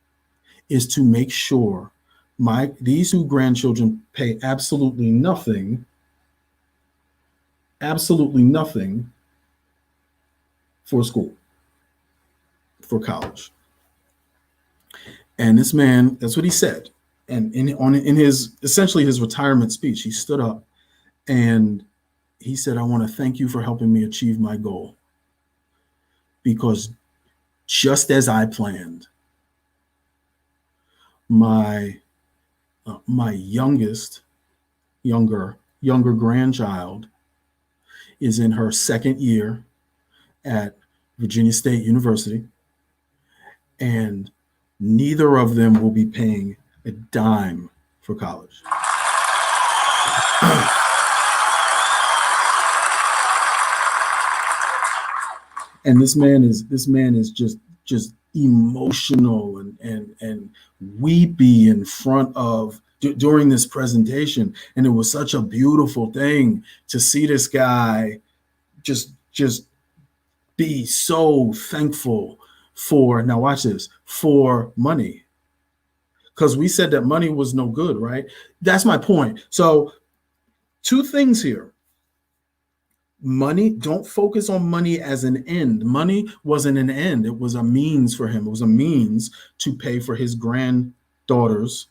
is to make sure these 2 grandchildren pay absolutely nothing for school, for college. And this man, that's what he said. And in his essentially his retirement speech, he stood up and he said, I want to thank you for helping me achieve my goal. Because just as I planned, my younger grandchild is in her 2nd year at Virginia State University, and neither of them will be paying a dime for college. And this man is just emotional and weepy in front of during this presentation. And it was such a beautiful thing to see this guy just be so thankful for, now watch this, for money. Because we said that money was no good, right? That's my point. So 2 things here. Money, don't focus on money as an end. Money wasn't an end. It was a means for him. It was a means to pay for his granddaughters,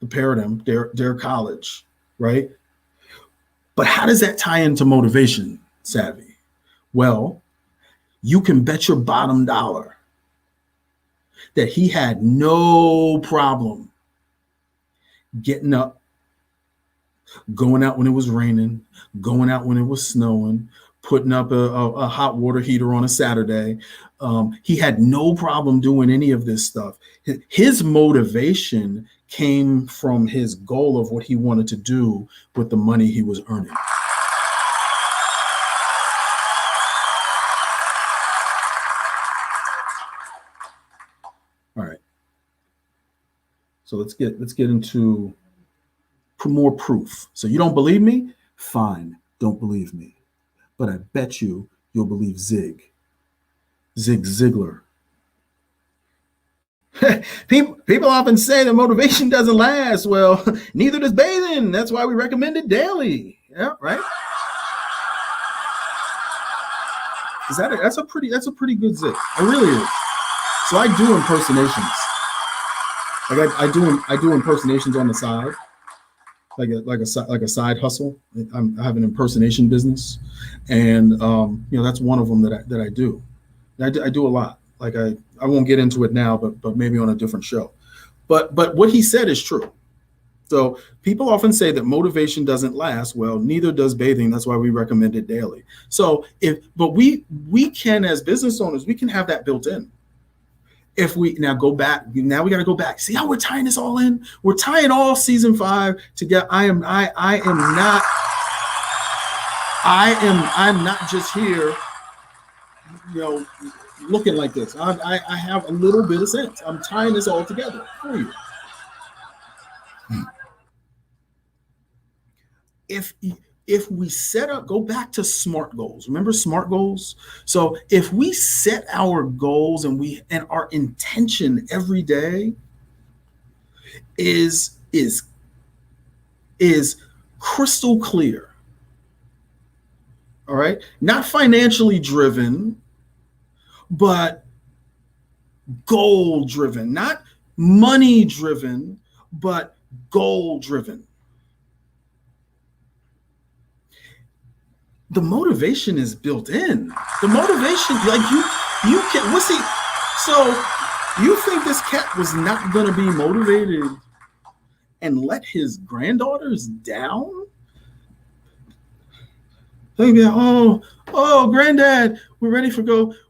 the pair of them, their college, right? But how does that tie into motivation, Savvy? Well, you can bet your bottom dollar that he had no problem getting up, going out when it was raining, going out when it was snowing, putting up a hot water heater on a Saturday. He had no problem doing any of this stuff. His motivation came from his goal of what he wanted to do with the money he was earning. All right. So let's get into more proof. So you don't believe me? Fine, don't believe me. But I bet you'll believe Zig Ziglar. People often say that motivation doesn't last. Well, neither does bathing. That's why we recommend it daily. Yeah, right. That's a pretty good Zig. It really is. So I do impersonations. Like I do impersonations on the side. Like a side hustle. I have an impersonation business, and that's one of them that I do. I do a lot. Like I won't get into it now, but maybe on a different show. But what he said is true. So people often say that motivation doesn't last. Well, neither does bathing. That's why we recommend it daily. So we can, as business owners, we can have that built in. If we now go back, we got to go back. See how we're tying this all in? We're tying all season 5 together. I'm not just here, looking like this. I have a little bit of sense. I'm tying this all together for you. If we go back to SMART goals. Remember SMART goals? So if we set our goals and our intention every day is crystal clear. All right? Not financially driven, but goal driven. Not money driven, but goal driven. The motivation is built in. The motivation, like you can, what's he? So you think this cat was not going to be motivated and let his granddaughters down? They'll be like, oh, granddad, we're ready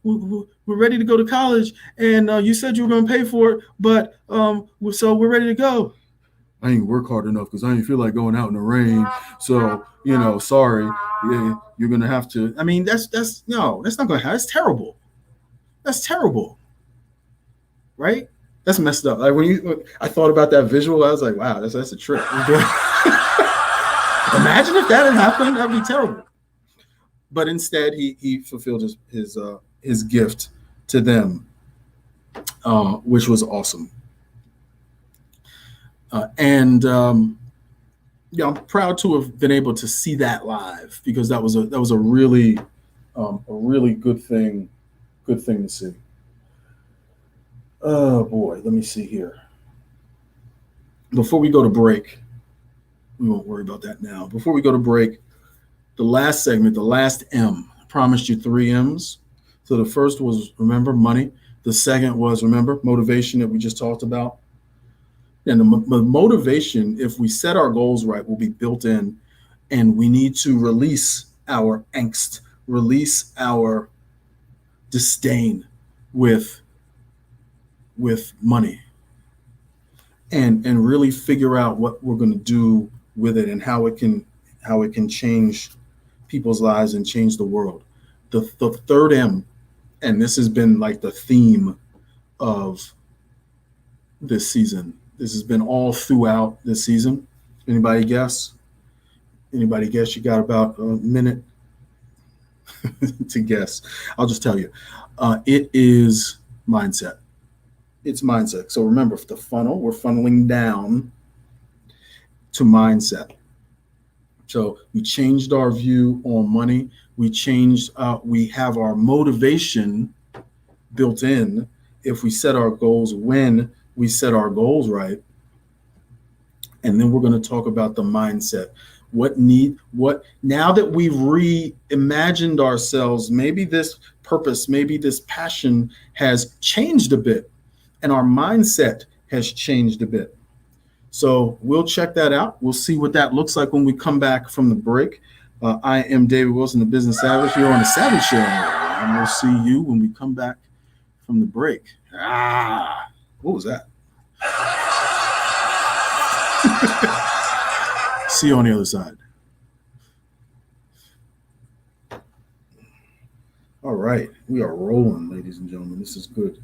we're ready to go to college, and you said you were going to pay for it, but so we're ready to go. I ain't work hard enough because I ain't feel like going out in the rain. So, sorry, you're going to have to. I mean, that's not going to happen. That's terrible. That's terrible. Right? That's messed up. Like I thought about that visual, I was like, wow, that's a trip. Imagine if that had happened. That'd be terrible. But instead, he fulfilled his gift to them, which was awesome. And I'm proud to have been able to see that live, because that was a really good thing to see. Oh boy, let me see here. Before we go to break, we won't worry about that now. Before we go to break, the last segment, the last M, I promised you 3 M's. So the first was, remember, money. The second was, remember, motivation that we just talked about. And the motivation, if we set our goals right, will be built in, and we need to release our angst, release our disdain with money, and really figure out what we're going to do with it and how it can change people's lives and change the world. The third M, and this has been like the theme of this season. This has been all throughout this season. Anybody guess? You got about a minute to guess. I'll just tell you. It is mindset. It's mindset. So remember, the funnel, we're funneling down to mindset. So we changed our view on money. We have our motivation built in if we set our goals, when we set our goals right. And then we're going to talk about the mindset. Now that we've reimagined ourselves, maybe this purpose, maybe this passion has changed a bit, and our mindset has changed a bit. So we'll check that out. We'll see what that looks like when we come back from the break. I am David Wilson, the Business Savage, here on the Savage Show. And we'll see you when we come back from the break. What was that? See you on the other side. All right. We are rolling, ladies and gentlemen. This is good.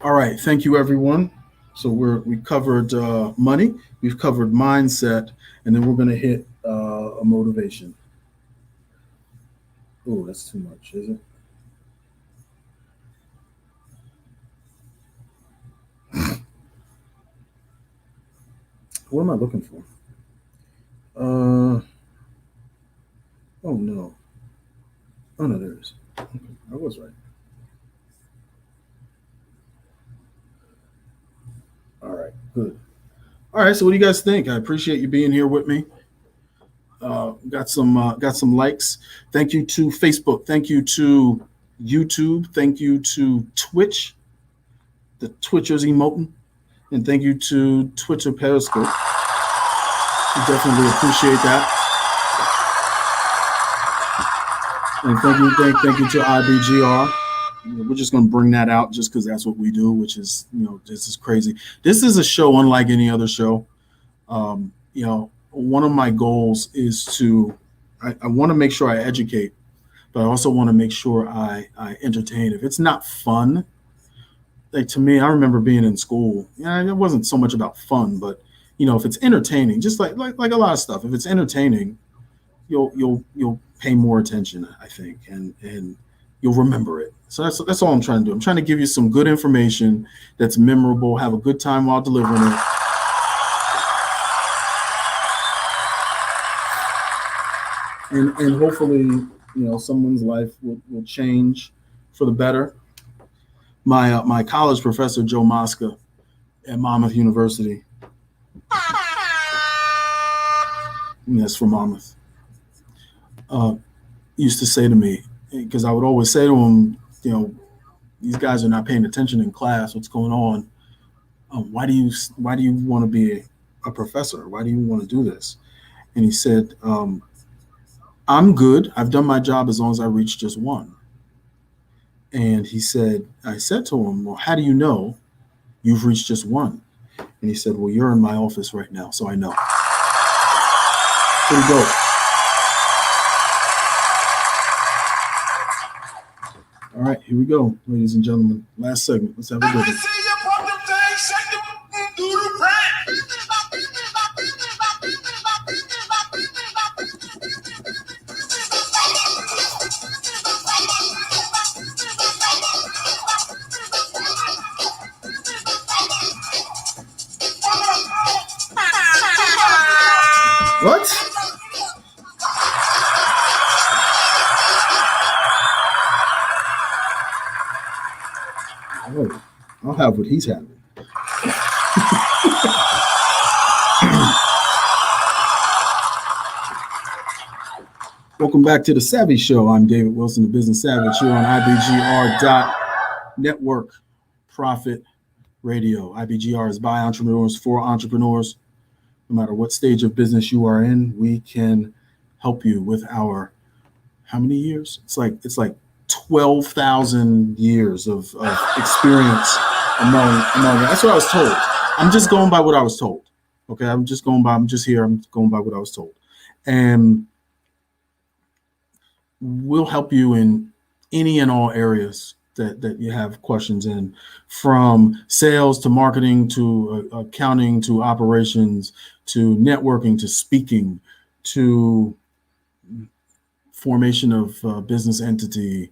All right. Thank you, everyone. So we covered money. We've covered mindset. And then we're going to hit a motivation. Oh, that's too much, is it? What am I looking for? Oh no. Oh no, there it is. Okay, I was right. All right, good. All right, so what do you guys think? I appreciate you being here with me. Got some likes. Thank you to Facebook. Thank you to YouTube. Thank you to Twitch, the Twitchers emoting. And thank you to Twitter Periscope. We definitely appreciate that. And thank you to IBGR. We're just going to bring that out just because that's what we do, which is, this is crazy. This is a show unlike any other show. One of my goals is I want to make sure I educate, but I also want to make sure I entertain. If it's not fun, like to me, I remember being in school. It wasn't so much about fun, but if it's entertaining, just like a lot of stuff, if it's entertaining, you'll pay more attention, I think, and you'll remember it. So that's all I'm trying to do. I'm trying to give you some good information that's memorable. Have a good time while delivering it. And hopefully, someone's life will change for the better. My college professor, Joe Mosca, at Monmouth University, and that's from Monmouth, used to say to me, because I would always say to him, these guys are not paying attention in class, what's going on? why do you want to be a professor? Why do you want to do this? And he said, I'm good. I've done my job as long as I reach just one. And I said to him, well, how do you know you've reached just one? And he said, well, you're in my office right now, so I know. Here we go. All right, here we go, ladies and gentlemen. Last segment. Let's have a good one. What? Oh, I'll have what he's having. Welcome back to the Savvy Show. I'm David Wilson, the Business Savage, here on IBGR.Network Profit Radio. IBGR is by entrepreneurs for entrepreneurs. No matter what stage of business you are in, we can help you with our, how many years? It's like 12,000 years of experience among. That's what I was told. I'm just going by what I was told. Okay, I'm just going by what I was told. And we'll help you in any and all areas that you have questions in, from sales to marketing to accounting to operations to networking to speaking to formation of business entity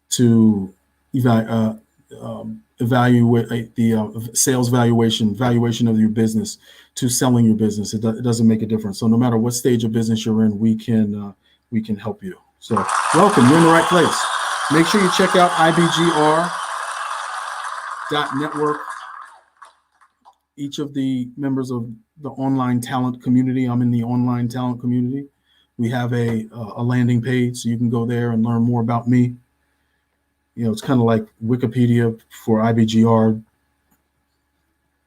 to evaluate the sales valuation of your business to selling your business. It doesn't make a difference. So no matter what stage of business you're in, we can help you. So welcome, you're in the right place. Make sure you check out IBGR.Network. Each of the members of the online talent community, I'm in the online talent community. We have a landing page, so you can go there and learn more about me. You know, it's kind of like Wikipedia for IBGR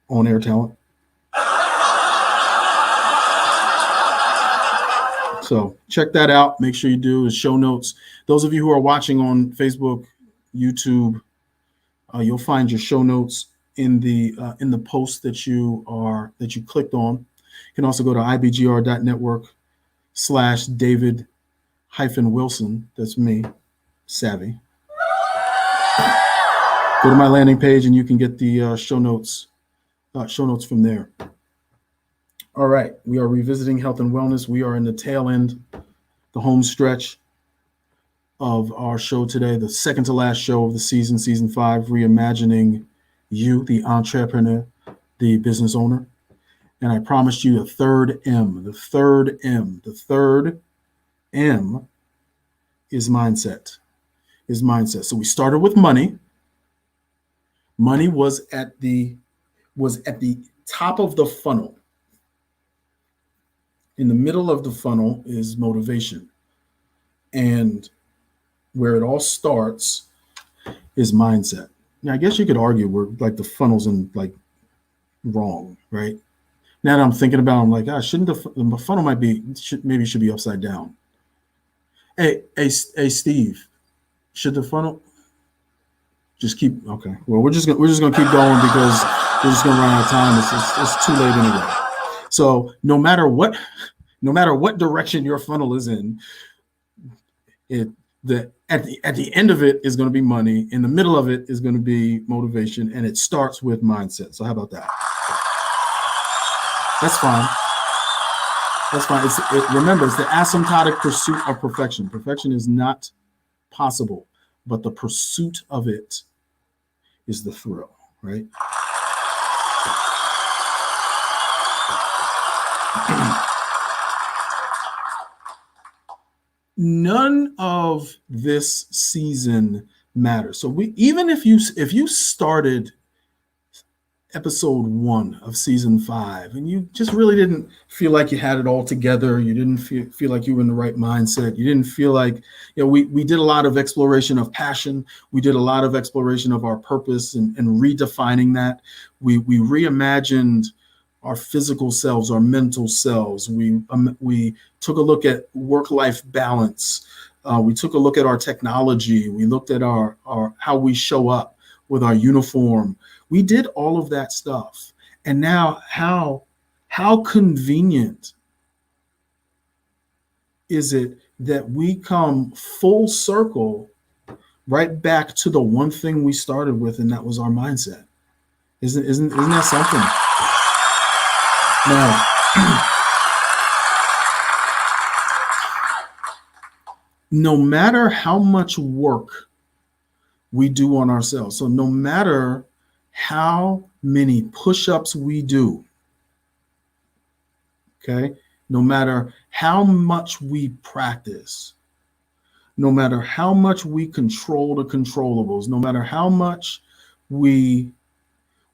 on-air talent. So check that out. Make sure you do the show notes. Those of you who are watching on Facebook, YouTube, you'll find your show notes in the post that you clicked on. You can also go to IBGR.Network/David-Wilson. That's me, Savvy. Go to my landing page and you can get the show notes from there. All right, we are revisiting health and wellness. We are in the tail end, the home stretch of our show today, the second to last show of the season 5, Reimagining You, the entrepreneur, the business owner. And I promised you a third M. The third M is mindset. So we started with money. Money was at the top of the funnel. In the middle of the funnel is motivation. And where it all starts is mindset. Now, I guess you could argue we're like the funnel's in like wrong, right? Now that I'm thinking about it, I'm like, shouldn't the funnel should be upside down. Hey, Steve, should the funnel just keep, okay. Well, we're just gonna keep going because we're just gonna run out of time. It's too late anyway. So no matter what direction your funnel is in, at the end of it is going to be money. In the middle of it is going to be motivation, and it starts with mindset. So how about that? That's fine. Remember, it's the asymptotic pursuit of perfection. Perfection is not possible, but the pursuit of it is the thrill, right? None of this season matters. So even if you started episode 1 of season 5, and you just really didn't feel like you had it all together. You didn't feel like you were in the right mindset. You didn't feel like, we did a lot of exploration of passion. We did a lot of exploration of our purpose and redefining that. We reimagined our physical selves, our mental selves. We took a look at work-life balance. We took a look at our technology. We looked at our how we show up with our uniform. We did all of that stuff. And now how convenient is it that we come full circle right back to the one thing we started with, and that was our mindset. Isn't that something? Now, no matter how much work we do on ourselves, so no matter how many push-ups we do, okay, no matter how much we practice, no matter how much we control the controllables, no matter how much we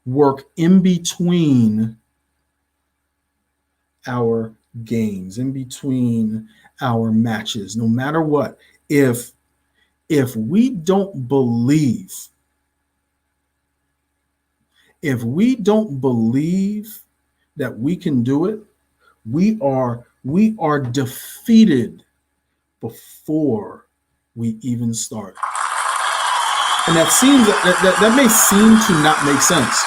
work in between our games, in between our matches, no matter what, if we don't believe, that we can do it, we are defeated before we even start. And that may seem to not make sense.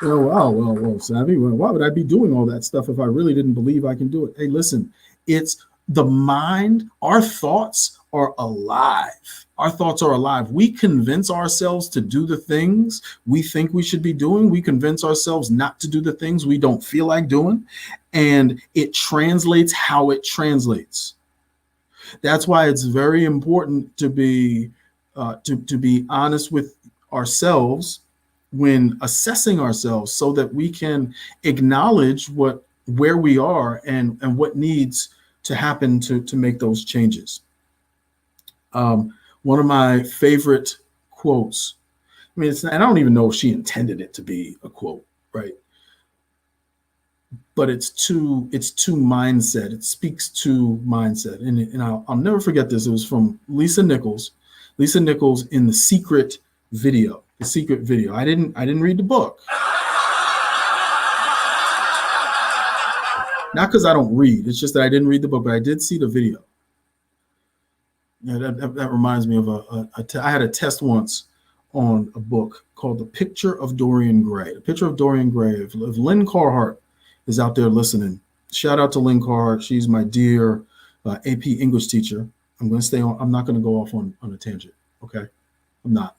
Oh, wow, well, Savvy, why would I be doing all that stuff if I really didn't believe I can do it? Hey, listen, it's the mind. Our thoughts are alive. Our thoughts are alive. We convince ourselves to do the things we think we should be doing. We convince ourselves not to do the things we don't feel like doing. And it translates how it translates. That's why it's very important to be honest with ourselves when assessing ourselves, so that we can acknowledge where we are and what needs to happen to make those changes. One of my favorite quotes, I don't even know if she intended it to be a quote, right? But it's to mindset. It speaks to mindset. And I'll never forget this. It was from Lisa Nichols. Lisa Nichols in The Secret video. I didn't read the book. Not because I don't read. It's just that I didn't read the book, but I did see the video. That reminds me of I had a test once on a book called The Picture of Dorian Gray. The Picture of Dorian Gray. If Lynn Carhart is out there listening, shout out to Lynn Carhart. She's my dear AP English teacher. I'm going to stay on. I'm not going to go off on a tangent. Okay, I'm not.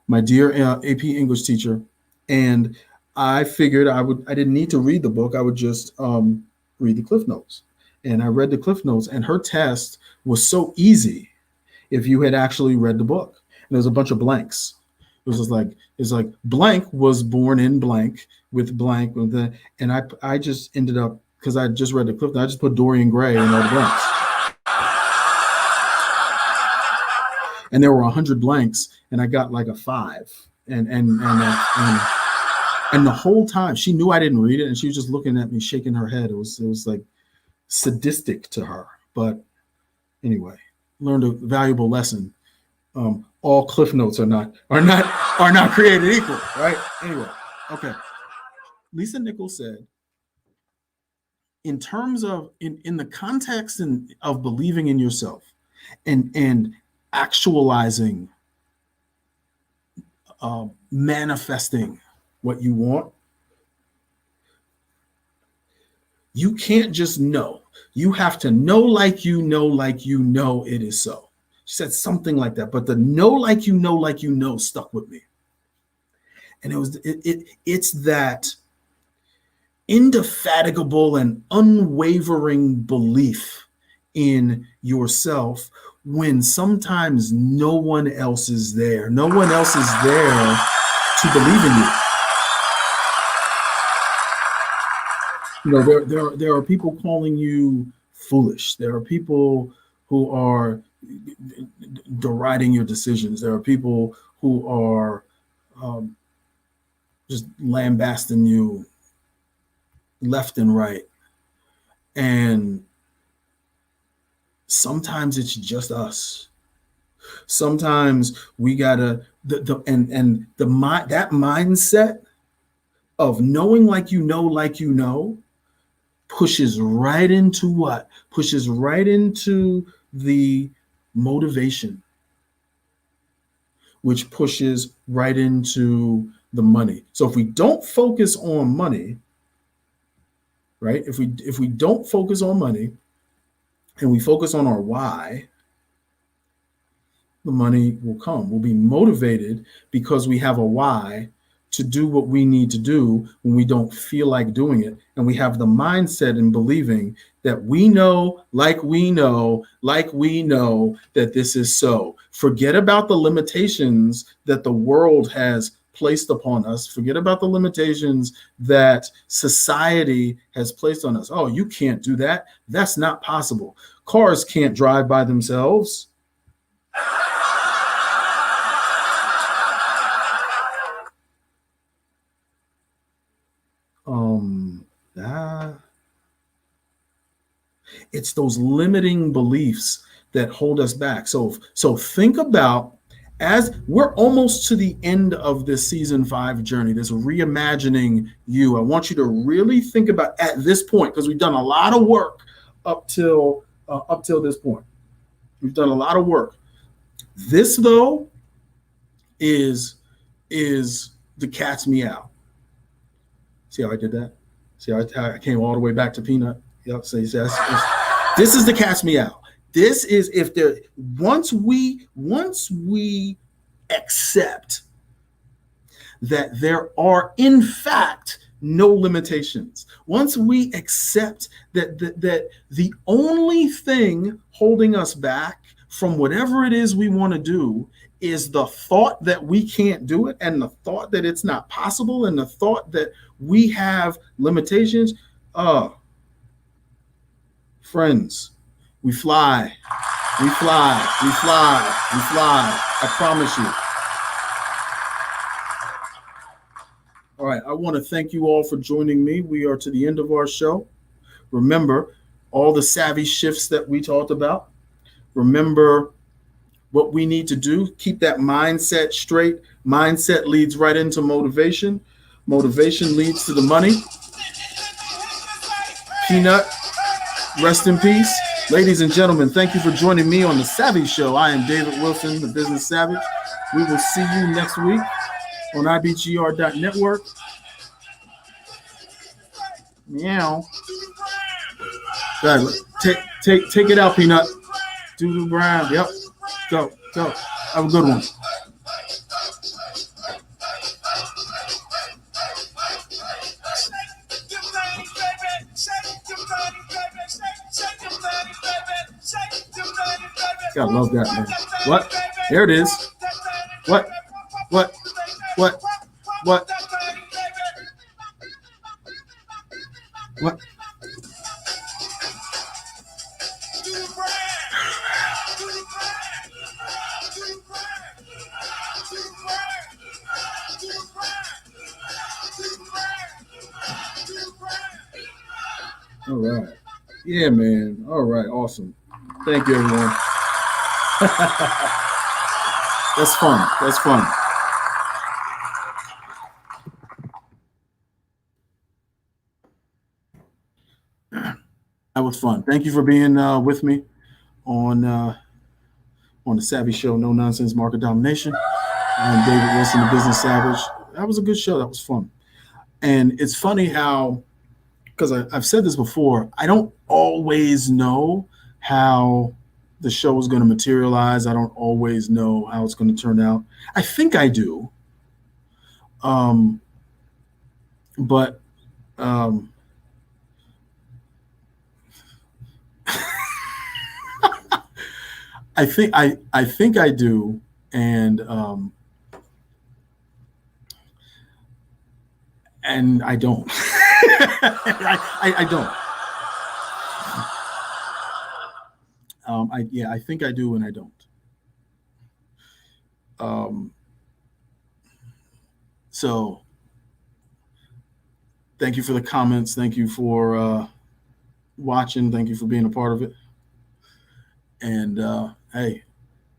My dear AP English teacher, and I figured I didn't need to read the book. I would just read the Cliff Notes. And I read the Cliff Notes, and her test was so easy if you had actually read the book. And there's a bunch of blanks. It was just like blank was born in blank with blank with the, and I just ended up, because I just read the Cliff Notes, I just put Dorian Gray in all the blanks. And there were 100 blanks, and I got like a 5. And the whole time she knew I didn't read it, and she was just looking at me, shaking her head. It was like sadistic to her. But anyway, learned a valuable lesson. All Cliff Notes are not created equal, right? Anyway, okay. Lisa Nichols said, in terms of in the context of believing in yourself and actualizing, manifesting what you want, you can't just know. You have to know like you know it is so. She said something like that, but the know like you know stuck with me. And it's that indefatigable and unwavering belief in yourself when sometimes no one else is there. No one else is there to believe in you. You know, there are people calling you foolish. There are people who are deriding your decisions. There are people who are just lambasting you left and right. And sometimes it's just us. Sometimes we gotta that mindset of knowing like you know pushes right into what? Pushes right into the motivation, which pushes right into the money. So if we don't focus on money, right? If we don't focus on money and we focus on our why, the money will come. We'll be motivated because we have a why to do what we need to do when we don't feel like doing it. And we have the mindset and believing that we know, like we know that this is so. Forget about the limitations that the world has placed upon us. Forget about the limitations that society has placed on us. Oh, you can't do that. That's not possible. Cars can't drive by themselves. It's those limiting beliefs that hold us back. So think about, as we're almost to the end of this season 5 journey, this reimagining you. I want you to really think about at this point, because we've done a lot of work up till this point. We've done a lot of work. This though is the cat's meow. See how I did that? See how I came all the way back to Peanut? Yep. So this is the cat's meow. This is if there once we accept that there are in fact no limitations. Once we accept that the only thing holding us back from whatever it is we want to do is the thought that we can't do it, and the thought that it's not possible, and the thought that we have limitations. Friends, we fly. I promise you. All right, I want to thank you all for joining me. We are to the end of our show. Remember all the savvy shifts that we talked about. Remember what we need to do. Keep that mindset straight. Mindset leads right into motivation. Motivation leads to the money. Peanut, rest in peace. Ladies and gentlemen, thank you for joining me on the Savvy Show. I am David Wilson, the Business Savage. We will see you next week on IBGR.Network. Meow. Go ahead. Take it out, Peanut. Doodoo Brown. Yep. Go. Have a good one. Gotta love that, man. What? There it is. What? What? All right. Yeah, man. All right. Awesome. Thank you, everyone. That's fun. That was fun. Thank you for being with me on the Savvy Show, No Nonsense Market Domination. I'm David Wilson, the Business Savage. That was a good show. That was fun. And it's funny how, because I've said this before, I don't always know how the show is going to materialize. I don't always know how it's going to turn out. I think I do. But I think I do, and I don't. I don't. I think I do, and I don't. So Thank you for the comments. Thank you for watching. Thank you for being a part of it. And hey,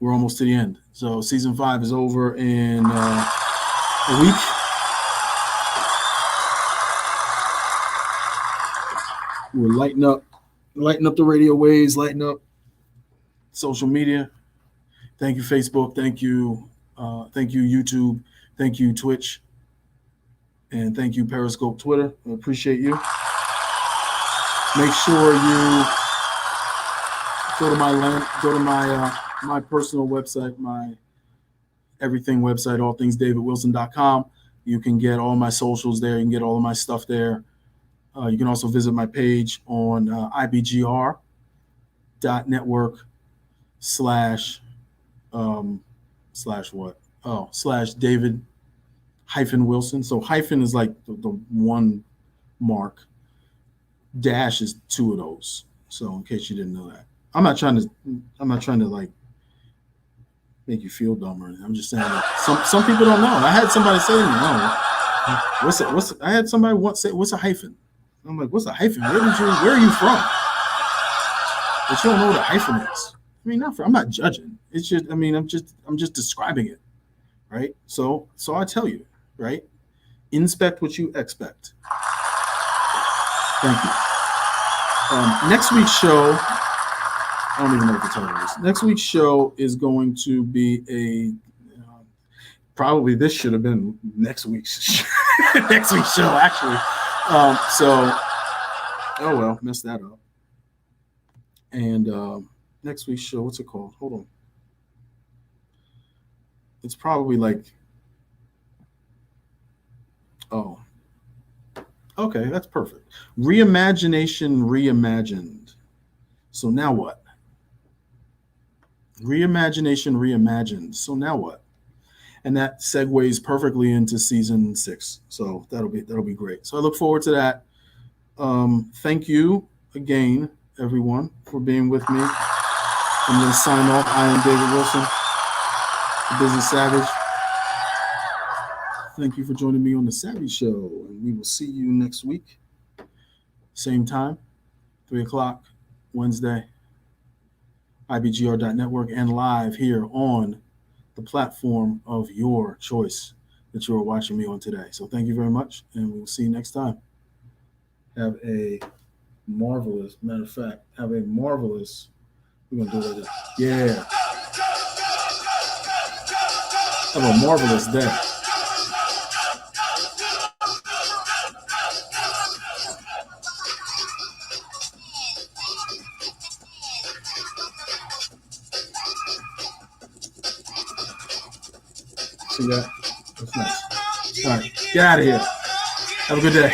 we're almost to the end. So season 5 is over in a week. We're lighting up the radio waves, lighting up social media. Thank you, Facebook. Thank you, YouTube. Thank you, Twitch. And thank you, Periscope, Twitter. I appreciate you. Make sure you go to my personal website, my everything website, allthingsdavidwilson.com. You can get all my socials there. You can get all of my stuff there. You can also visit my page on IBGR.Network // David -Wilson. So hyphen is like the one mark. Dash is 2 of those. So in case you didn't know that, I'm not trying to like make you feel dumb or anything. I'm just saying that some people don't know. I had somebody say to me, "Oh, I had somebody once say, what's a hyphen?" I'm like, what's a hyphen? Where are you from? But you don't know what a hyphen is. I mean, I'm not judging. It's just, I'm just describing it, right? So I tell you, right? Inspect what you expect. Thank you. Next week's show, I don't even know what the title is. Next week's show is going to be probably this should have been next week's show, actually. Oh well, messed that up. And next week's show, what's it called? Hold on. It's probably like, oh, okay, that's perfect. Reimagination Reimagined. So now what? Reimagination Reimagined. So now what? And that segues perfectly into season 6. So that'll be great. So I look forward to that. Thank you again, everyone, for being with me. I'm going to sign off. I am David Wilson, the Business Savage. Thank you for joining me on the Savvy Show, and we will see you next week. Same time, 3 o'clock, Wednesday, IBGR.Network, and live here on the platform of your choice that you are watching me on today. So thank you very much, and we will see you next time. Have a marvelous, we're going to do it like this. Yeah. Have a marvelous day. See that? That's nice. All right, get out of here. Have a good day.